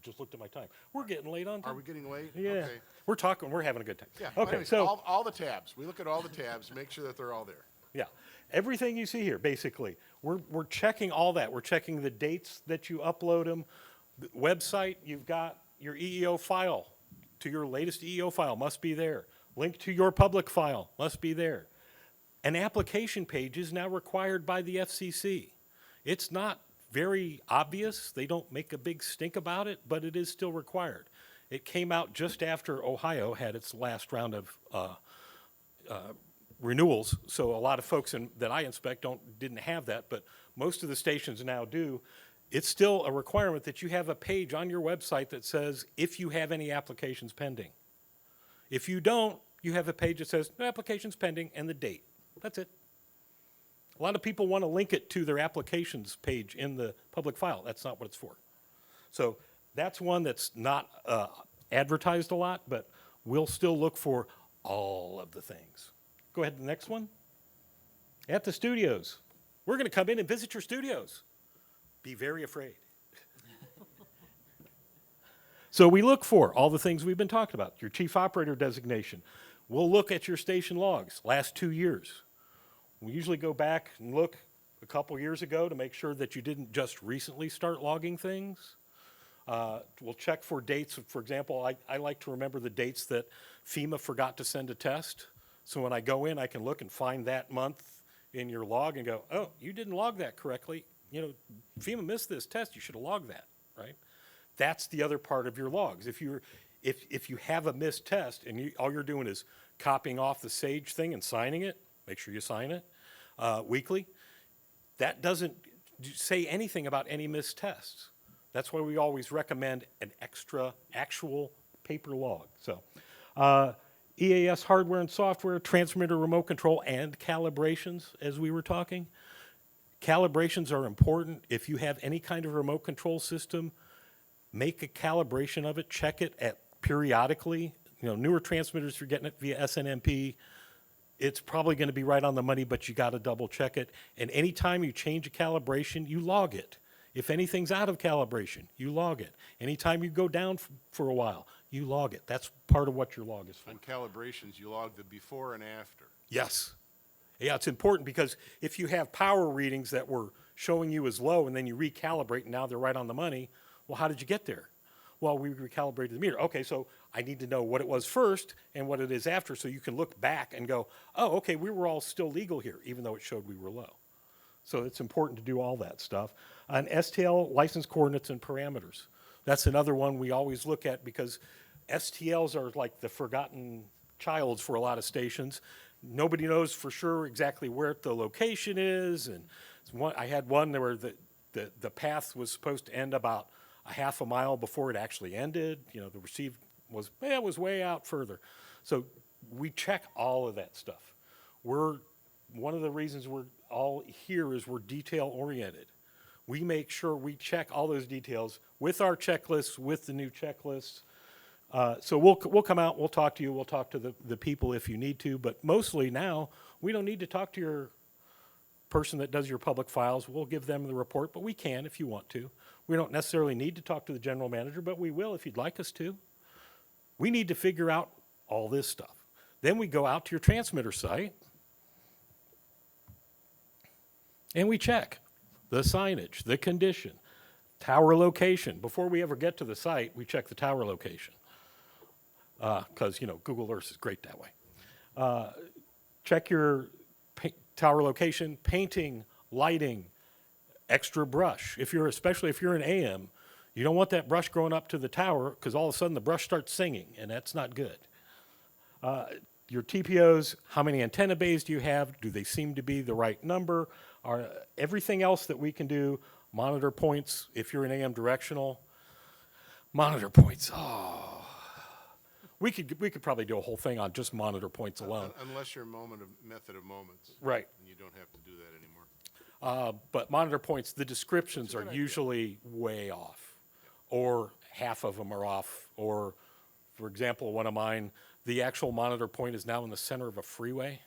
just looked at my time. We're getting late on time. Are we getting late? Yeah. Okay. We're talking, we're having a good time. Yeah. Okay, anyways, so. all the tabs. We look at all the tabs, make sure that they're all there. Yeah, everything you see here, basically, we're checking all that. We're checking the dates that you upload them. The website, you've got your EEO file, to your latest EEO file must be there. Link to your public file must be there. An application page is now required by the FCC. It's not very obvious. They don't make a big stink about it, but it is still required. It came out just after Ohio had its last round of renewals, so a lot of folks that I inspect didn't have that, but most of the stations now do. It's still a requirement that you have a page on your website that says if you have any applications pending. If you don't, you have a page that says no applications pending and the date. That's it. A lot of people want to link it to their applications page in the public file. That's not what it's for. So that's one that's not advertised a lot, but we'll still look for all of the things. Go ahead to the next one. At the studios. We're going to come in and visit your studios. Be very afraid. So we look for all the things we've been talking about. Your chief operator designation. We'll look at your station logs, last 2 years. We usually go back and look a couple years ago to make sure that you didn't just recently start logging things. We'll check for dates. For example, I like to remember the dates that FEMA forgot to send a test. So when I go in, I can look and find that month in your log and go, oh, you didn't log that correctly. FEMA missed this test. You should have logged that, right? That's the other part of your logs. If you have a missed test and all you're doing is copying off the SAGE thing and signing it, make sure you sign it weekly. That doesn't say anything about any missed tests. That's why we always recommend an extra actual paper log. So EAS hardware and software, transmitter remote control, and calibrations, as we were talking. Calibrations are important. If you have any kind of remote control system, make a calibration of it, check it periodically. Newer transmitters, you're getting it via SNMP. It's probably going to be right on the money, but you got to double check it. And anytime you change a calibration, you log it. If anything's out of calibration, you log it. Anytime you go down for a while, you log it. That's part of what your log is for. On calibrations, you log the before and after. Yes. Yeah, it's important because if you have power readings that were showing you as low and then you recalibrate and now they're right on the money, well, how did you get there? Well, we recalibrated the meter. Okay, so I need to know what it was first and what it is after so you can look back and go, oh, okay, we were all still legal here, even though it showed we were low. So it's important to do all that stuff. And STL, license coordinates and parameters. That's another one we always look at because STLs are like the forgotten childs for a lot of stations. Nobody knows for sure exactly where the location is. And I had one where the path was supposed to end about a half a mile before it actually ended. The receive was way out further. So we check all of that stuff. One of the reasons we're all here is we're detail-oriented. We make sure we check all those details with our checklists, with the new checklists. So we'll come out, we'll talk to you, we'll talk to the people if you need to, but mostly now, we don't need to talk to your person that does your public files. We'll give them the report, but we can if you want to. We don't necessarily need to talk to the general manager, but we will if you'd like us to. We need to figure out all this stuff. Then we go out to your transmitter site, and we check the signage, the condition, tower location. Before we ever get to the site, we check the tower location. Because, Google Earth is great that way. Check your tower location, painting, lighting, extra brush. Especially if you're an AM, you don't want that brush growing up to the tower because all of a sudden the brush starts singing, and that's not good. Your TPOs, how many antenna bays do you have? Do they seem to be the right number? Everything else that we can do, monitor points, if you're an AM directional, monitor points, We could probably do a whole thing on just monitor points alone. Unless your method of moments. Right. And you don't have to do that anymore. But monitor points, the descriptions are usually way off, or half of them are off, or, for example, one of mine, the actual monitor point is now in the center of a freeway.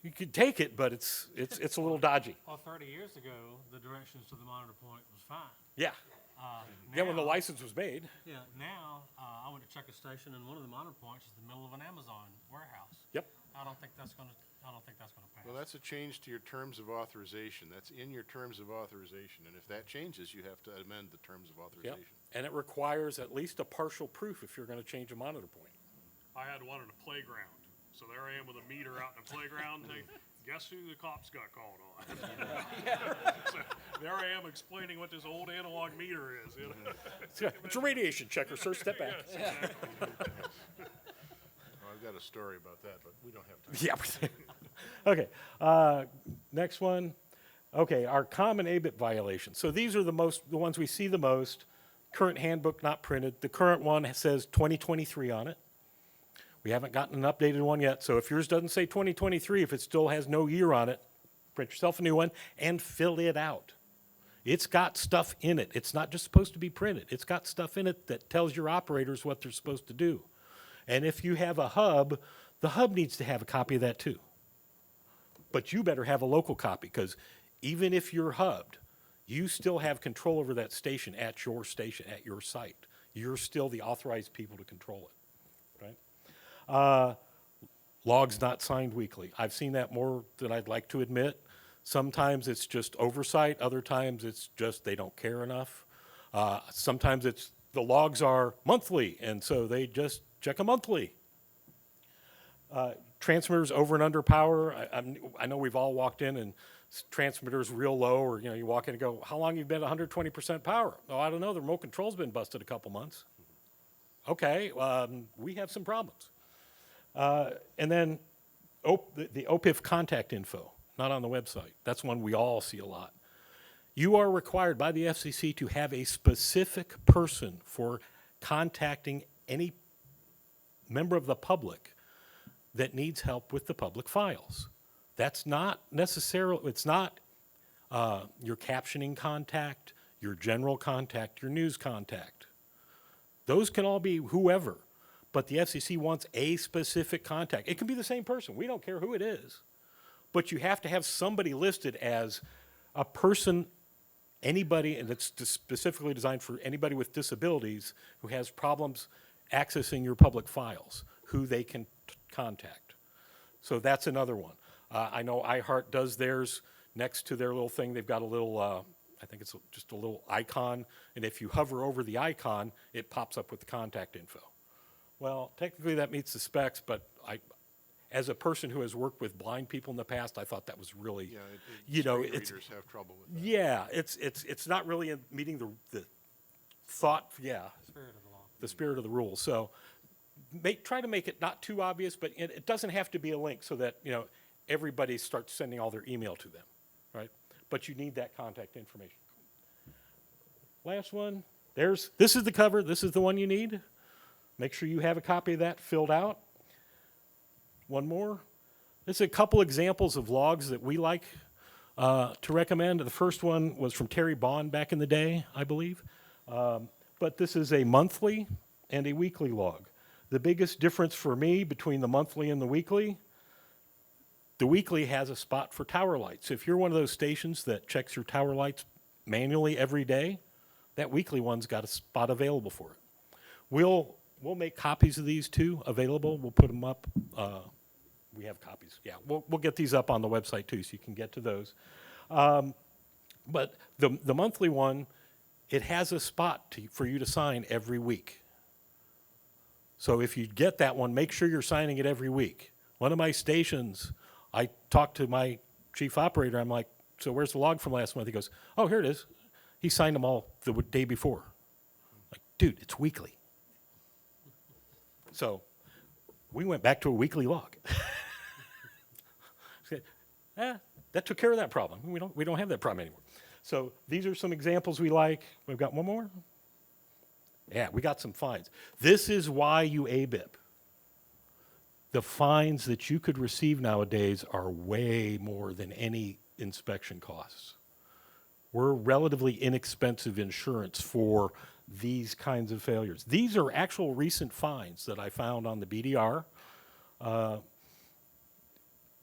You could take it, but it's a little dodgy. Well, 30 years ago, the directions to the monitor point was fine. Yeah. Yeah, when the Now- license was made. Yeah, now, I went to check a station, and one of the monitor points is the middle of an Amazon warehouse. Yep. I don't think that's gonna pass. Well, that's a change to your terms of authorization. That's in your terms of authorization. And if that changes, you have to amend the terms of Yep. authorization. And it requires at least a partial proof if you're going to change a monitor point. I had one at a playground. So there I am with a meter out in the playground. Guess who the cops got called on? So there I am explaining what this old analog meter is. It's a radiation checker, sir. Step back. Well, I've got a story about that, but we don't have time. Yeah. Okay. Next one. Okay, our common ABIP violations. So these are the ones we see the most. Current handbook not printed. The current one says 2023 on it. We haven't gotten an updated one yet, so if yours doesn't say 2023, if it still has no year on it, print yourself a new one and fill it out. It's got stuff in it. It's not just supposed to be printed. It's got stuff in it that tells your operators what they're supposed to do. And if you have a hub, the hub needs to have a copy of that too. But you better have a local copy, because even if you're hubbed, you still have control over that station, at your site. You're still the authorized people to control it, right? Logs not signed weekly. I've seen that more than I'd like to admit. Sometimes it's just oversight. Other times it's just they don't care enough. Sometimes it's the logs are monthly, and so they just check a monthly. Transmitters over and under power. I know we've all walked in and transmitters real low, or you walk in and go, how long you been at 120% power? Oh, I don't know. The remote control's been busted a couple months. Okay, we have some problems. And then the OPIF contact info, not on the website. That's one we all see a lot. You are required by the FCC to have a specific person for contacting any member of the public that needs help with the public files. That's not necessarily, it's not your captioning contact, your general contact, your news contact. Those can all be whoever, but the FCC wants a specific contact. It can be the same person. We don't care who it is. But you have to have somebody listed as a person, anybody, and it's specifically designed for anybody with disabilities who has problems accessing your public files, who they can contact. So that's another one. I know iHeart does theirs. Next to their little thing, they've got a little, I think it's just a little icon, and if you hover over the icon, it pops up with the contact info. Well, technically that meets the specs, but as a person who has worked with blind people in the past, I thought that was really, Yeah, screen readers have trouble with that. yeah, it's not really meeting the thought, Spirit of the law. the spirit of the rule. So try to make it not too obvious, but it doesn't have to be a link so that, everybody starts sending all their email to them, right? But you need that contact information. Last one, this is the cover, this is the one you need. Make sure you have a copy of that filled out. One more, This is a couple examples of logs that we like to recommend. The first one was from Terry Bond back in the day, I believe. But this is a monthly and a weekly log. The biggest difference for me between the monthly and the weekly has a spot for tower lights. If you're one of those stations that checks your tower lights manually every day, that weekly one's got a spot available for it. We'll make copies of these too available. We'll put them up. We have copies. Yeah, we'll get these up on the website too, so you can get to those. But the monthly one, it has a spot for you to sign every week. So if you get that one, make sure you're signing it every week. One of my stations, I talked to my chief operator. I'm like, so where's the log from last month? He goes, oh, here it is. He signed them all the day before. Like, dude, it's weekly. So we went back to a weekly log. That took care of that problem. We don't have that problem anymore. So these are some examples we like. We've got one more. Yeah, we got some fines. This is why you ABIP. The fines that you could receive nowadays are way more than any inspection costs. We're relatively inexpensive insurance for these kinds of failures. These are actual recent fines that I found on the BDR.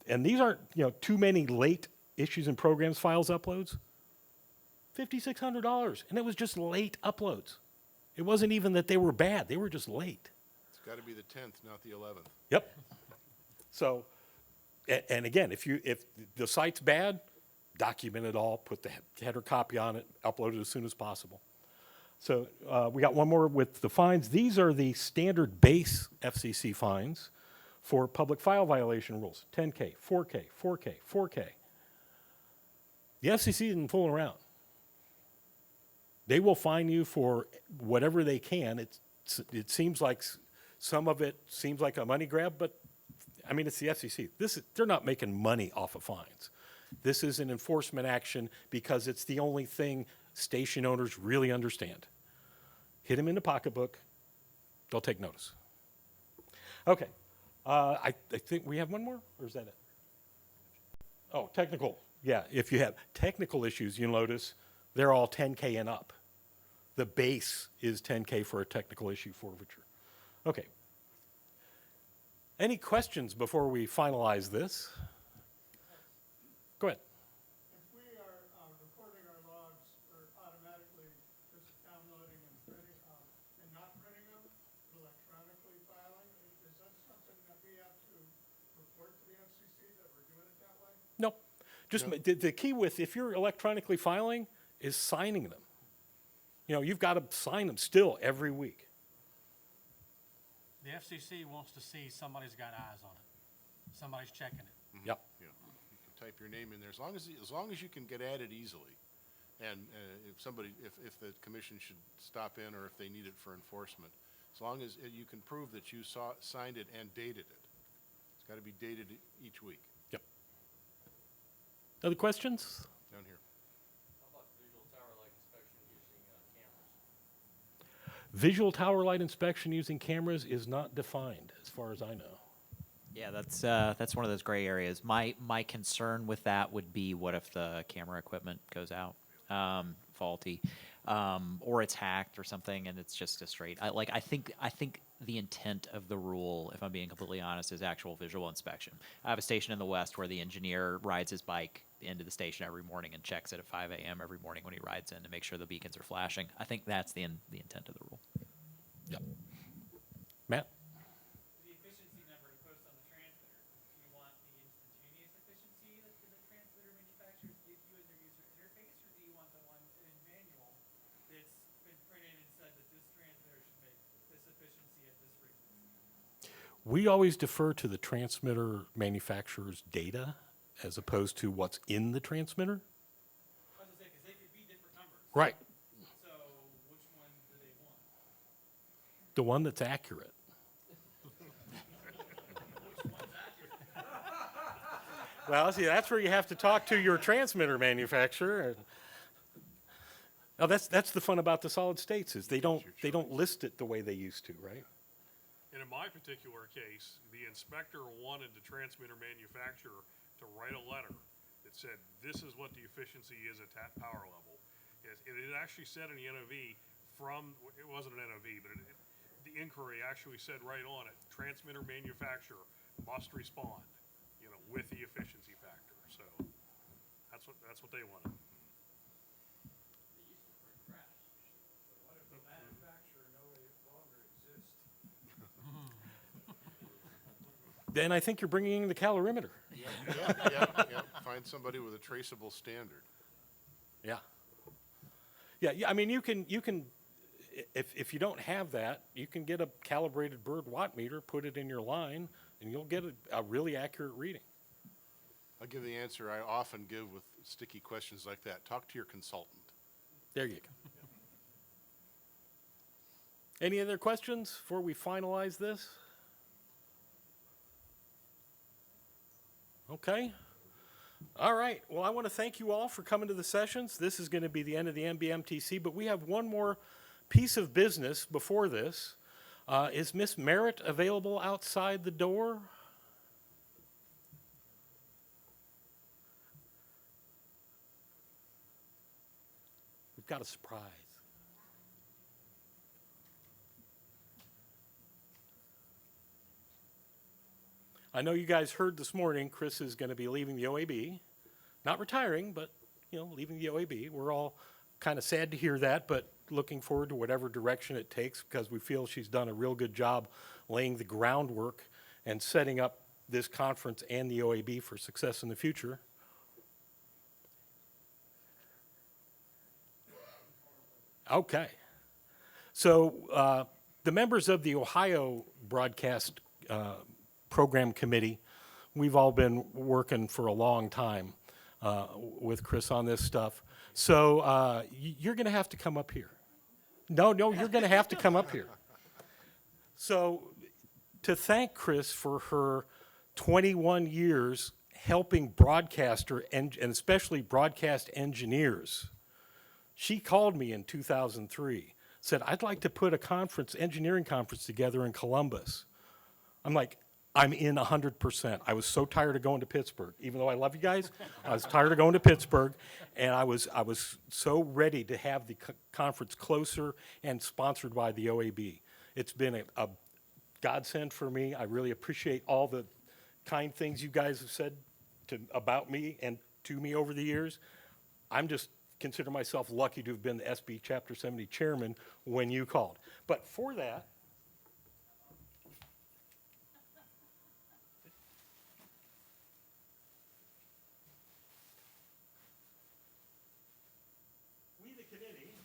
And these aren't, too many late issues and programs files uploads. $5,600, and it was just late uploads. It wasn't even that they were bad, they were just late. It's got to be the 10th, not the 11th. Yep. So, and again, if the site's bad, document it all, put the header copy on it, upload it as soon as possible. So we got one more with the fines. These are the standard base FCC fines for public file violation rules, 10K, 4K, 4K, 4K. The FCC isn't fooling around. They will fine you for whatever they can. It seems like some of it seems like a money grab, but I mean, it's the FCC. They're not making money off of fines. This is an enforcement action because it's the only thing station owners really understand. Hit them in the pocketbook, they'll take notice. Okay, I think we have one more, or is that it? Oh, technical. Yeah, if you have technical issues, you'll notice they're all 10K and up. The base is 10K for a technical issue forfeiture. Okay. Any questions before we finalize this? Go ahead. If we are recording our logs, or automatically just downloading and printing, and not printing them, electronically filing, is that something that we have to report to the FCC that we're doing it that way? No. Just the key if you're electronically filing is signing them. You've got to sign them still every week. The FCC wants to see somebody's got eyes on it. Somebody's checking it. Yep. Yeah, you can type your name in there as long as you can get at it easily. And if the commission should stop in or if they need it for enforcement, as long as you can prove that you signed it and dated it. It's got to be dated each week. Yep. Other questions? Down here. Visual tower light inspection using cameras is not defined, as far as I know. Yeah, that's one of those gray areas. My concern with that would be, what if the camera equipment goes out faulty, or it's hacked or something, and it's just a straight. I think the intent of the rule, if I'm being completely honest, is actual visual inspection. I have a station in the West where the engineer rides his bike into the station every morning and checks it at 5 a.m. every morning when he rides in to make sure the beacons are flashing. I think that's the intent of the rule. Yep. Matt? The efficiency number to post on the transmitter, do you want the instantaneous efficiency that the transmitter manufacturers give you as their user interface, or do you want the one in manual that's been printed and said that this transmitter should make this efficiency at this frequency? We always defer to the transmitter manufacturer's data as opposed to what's in the transmitter. I was gonna say, because they could be different numbers. Right. So which one do they want? The one that's accurate. Well, see, that's where you have to talk to your transmitter manufacturer. Now, that's the fun about the solid states is they don't list it the way they used to, right? And in my particular case, the inspector wanted the transmitter manufacturer to write a letter that said, this is what the efficiency is at that power level. It actually said in the NOV it wasn't an NOV, but the inquiry actually said right on it, transmitter manufacturer must respond, with the efficiency factor. So that's what they wanted. What if the manufacturer no longer exists? Then I think you're bringing in the calorimeter. Yeah. Find somebody with a traceable standard. Yeah. Yeah, I mean, you can, if you don't have that, you can get a calibrated bird watt meter, put it in your line, and you'll get a really accurate reading. I'll give the answer I often give with sticky questions like that. Talk to your consultant. There you go. Any other questions before we finalize this? Okay. All right. Well, I want to thank you all for coming to the sessions. This is going to be the end of the MBMTC, but we have one more piece of business before this. Is Miss Merritt available outside the door? We've got a surprise. I know you guys heard this morning Chris is going to be leaving the OAB. Not retiring, but, leaving the OAB. We're all kind of sad to hear that, but looking forward to whatever direction it takes because we feel she's done a real good job laying the groundwork and setting up this conference and the OAB for success in the future. Okay. So the members of the Ohio Broadcast Program Committee, we've all been working for a long time with Chris on this stuff. So you're going to have to come up here. No, you're going to have to come up here. So to thank Chris for her 21 years helping broadcaster and especially broadcast engineers, she called me in 2003, said, I'd like to put a engineering conference together in Columbus. I'm like, I'm in 100%. I was so tired of going to Pittsburgh. Even though I love you guys, I was tired of going to Pittsburgh, and I was so ready to have the conference closer and sponsored by the OAB. It's been a godsend for me. I really appreciate all the kind things you guys have said about me and to me over the years. I'm just consider myself lucky to have been the SB Chapter 70 chairman when you called. But for that, we, the committee,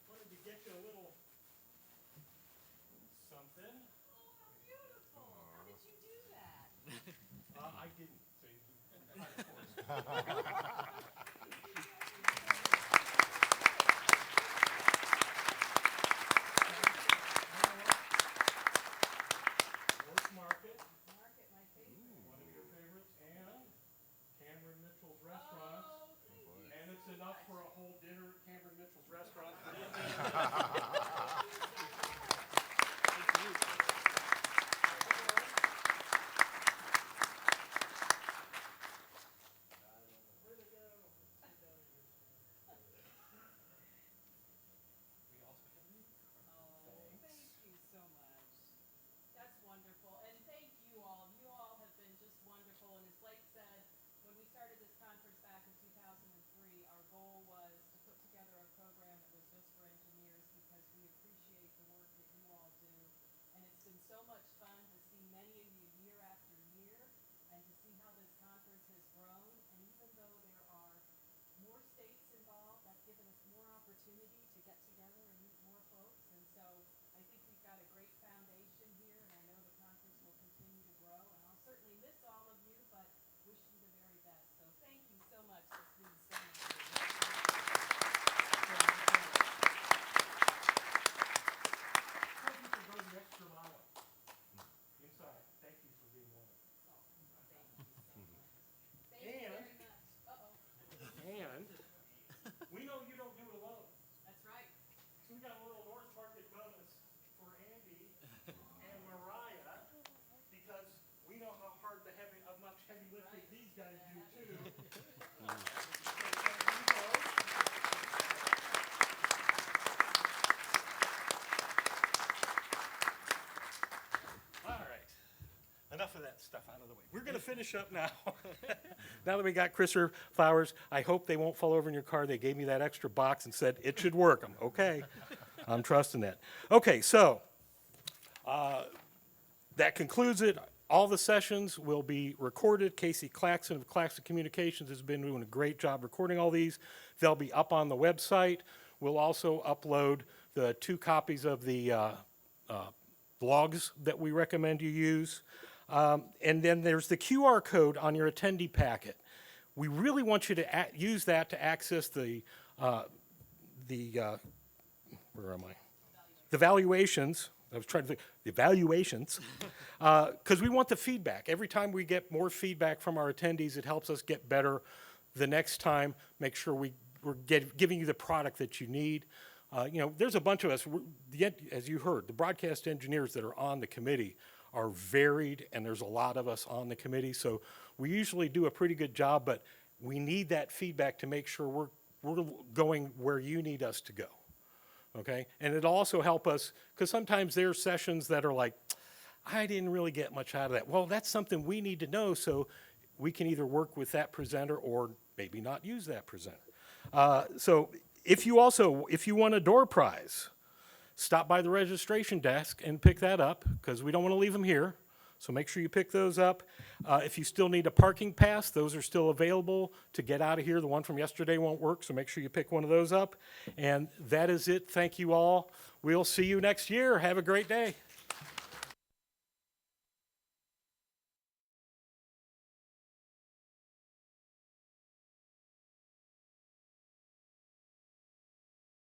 wanted to get you a little something. Oh, how beautiful. How did you do that? I didn't. Market, my favorite. one of your favorites, and Cameron Mitchell's Restaurants. And it's enough for a whole dinner at Cameron Mitchell's Restaurant. Where'd it go? guys do too. All right. Enough of that stuff out of the way. We're going to finish up now. Now that we got Christopher flowers, I hope they won't fall over in your car. They gave me that extra box and said it should work. I'm okay. I'm trusting that. Okay, so that concludes it. All the sessions will be recorded. Casey Claxton of Claxton Communications has been doing a great job recording all these. They'll be up on the website. We'll also upload the 2 copies of the blogs that we recommend you use. And then there's the QR code on your attendee packet. We really want you to use that to access the where am I? The valuations. I was trying to think, the evaluations, because we want the feedback. Every time we get more feedback from our attendees, it helps us get better the next time, make sure we're giving you the product that you need. You know, there's a bunch of us, as you heard, the broadcast engineers that are on the committee are varied, and there's a lot of us on the committee, so we usually do a pretty good job, but we need that feedback to make sure we're going where you need us to go. Okay, and it'll also help us, because sometimes there are sessions that are like, I didn't really get much out of that. Well, that's something we need to know, so we can either work with that presenter or maybe not use that presenter. So if you want a door prize, stop by the registration desk and pick that up, because we don't want to leave them here. So make sure you pick those up. If you still need a parking pass, those are still available to get out of here. The one from yesterday won't work, so make sure you pick one of those up. And that is it. Thank you all. We'll see you next year. Have a great day.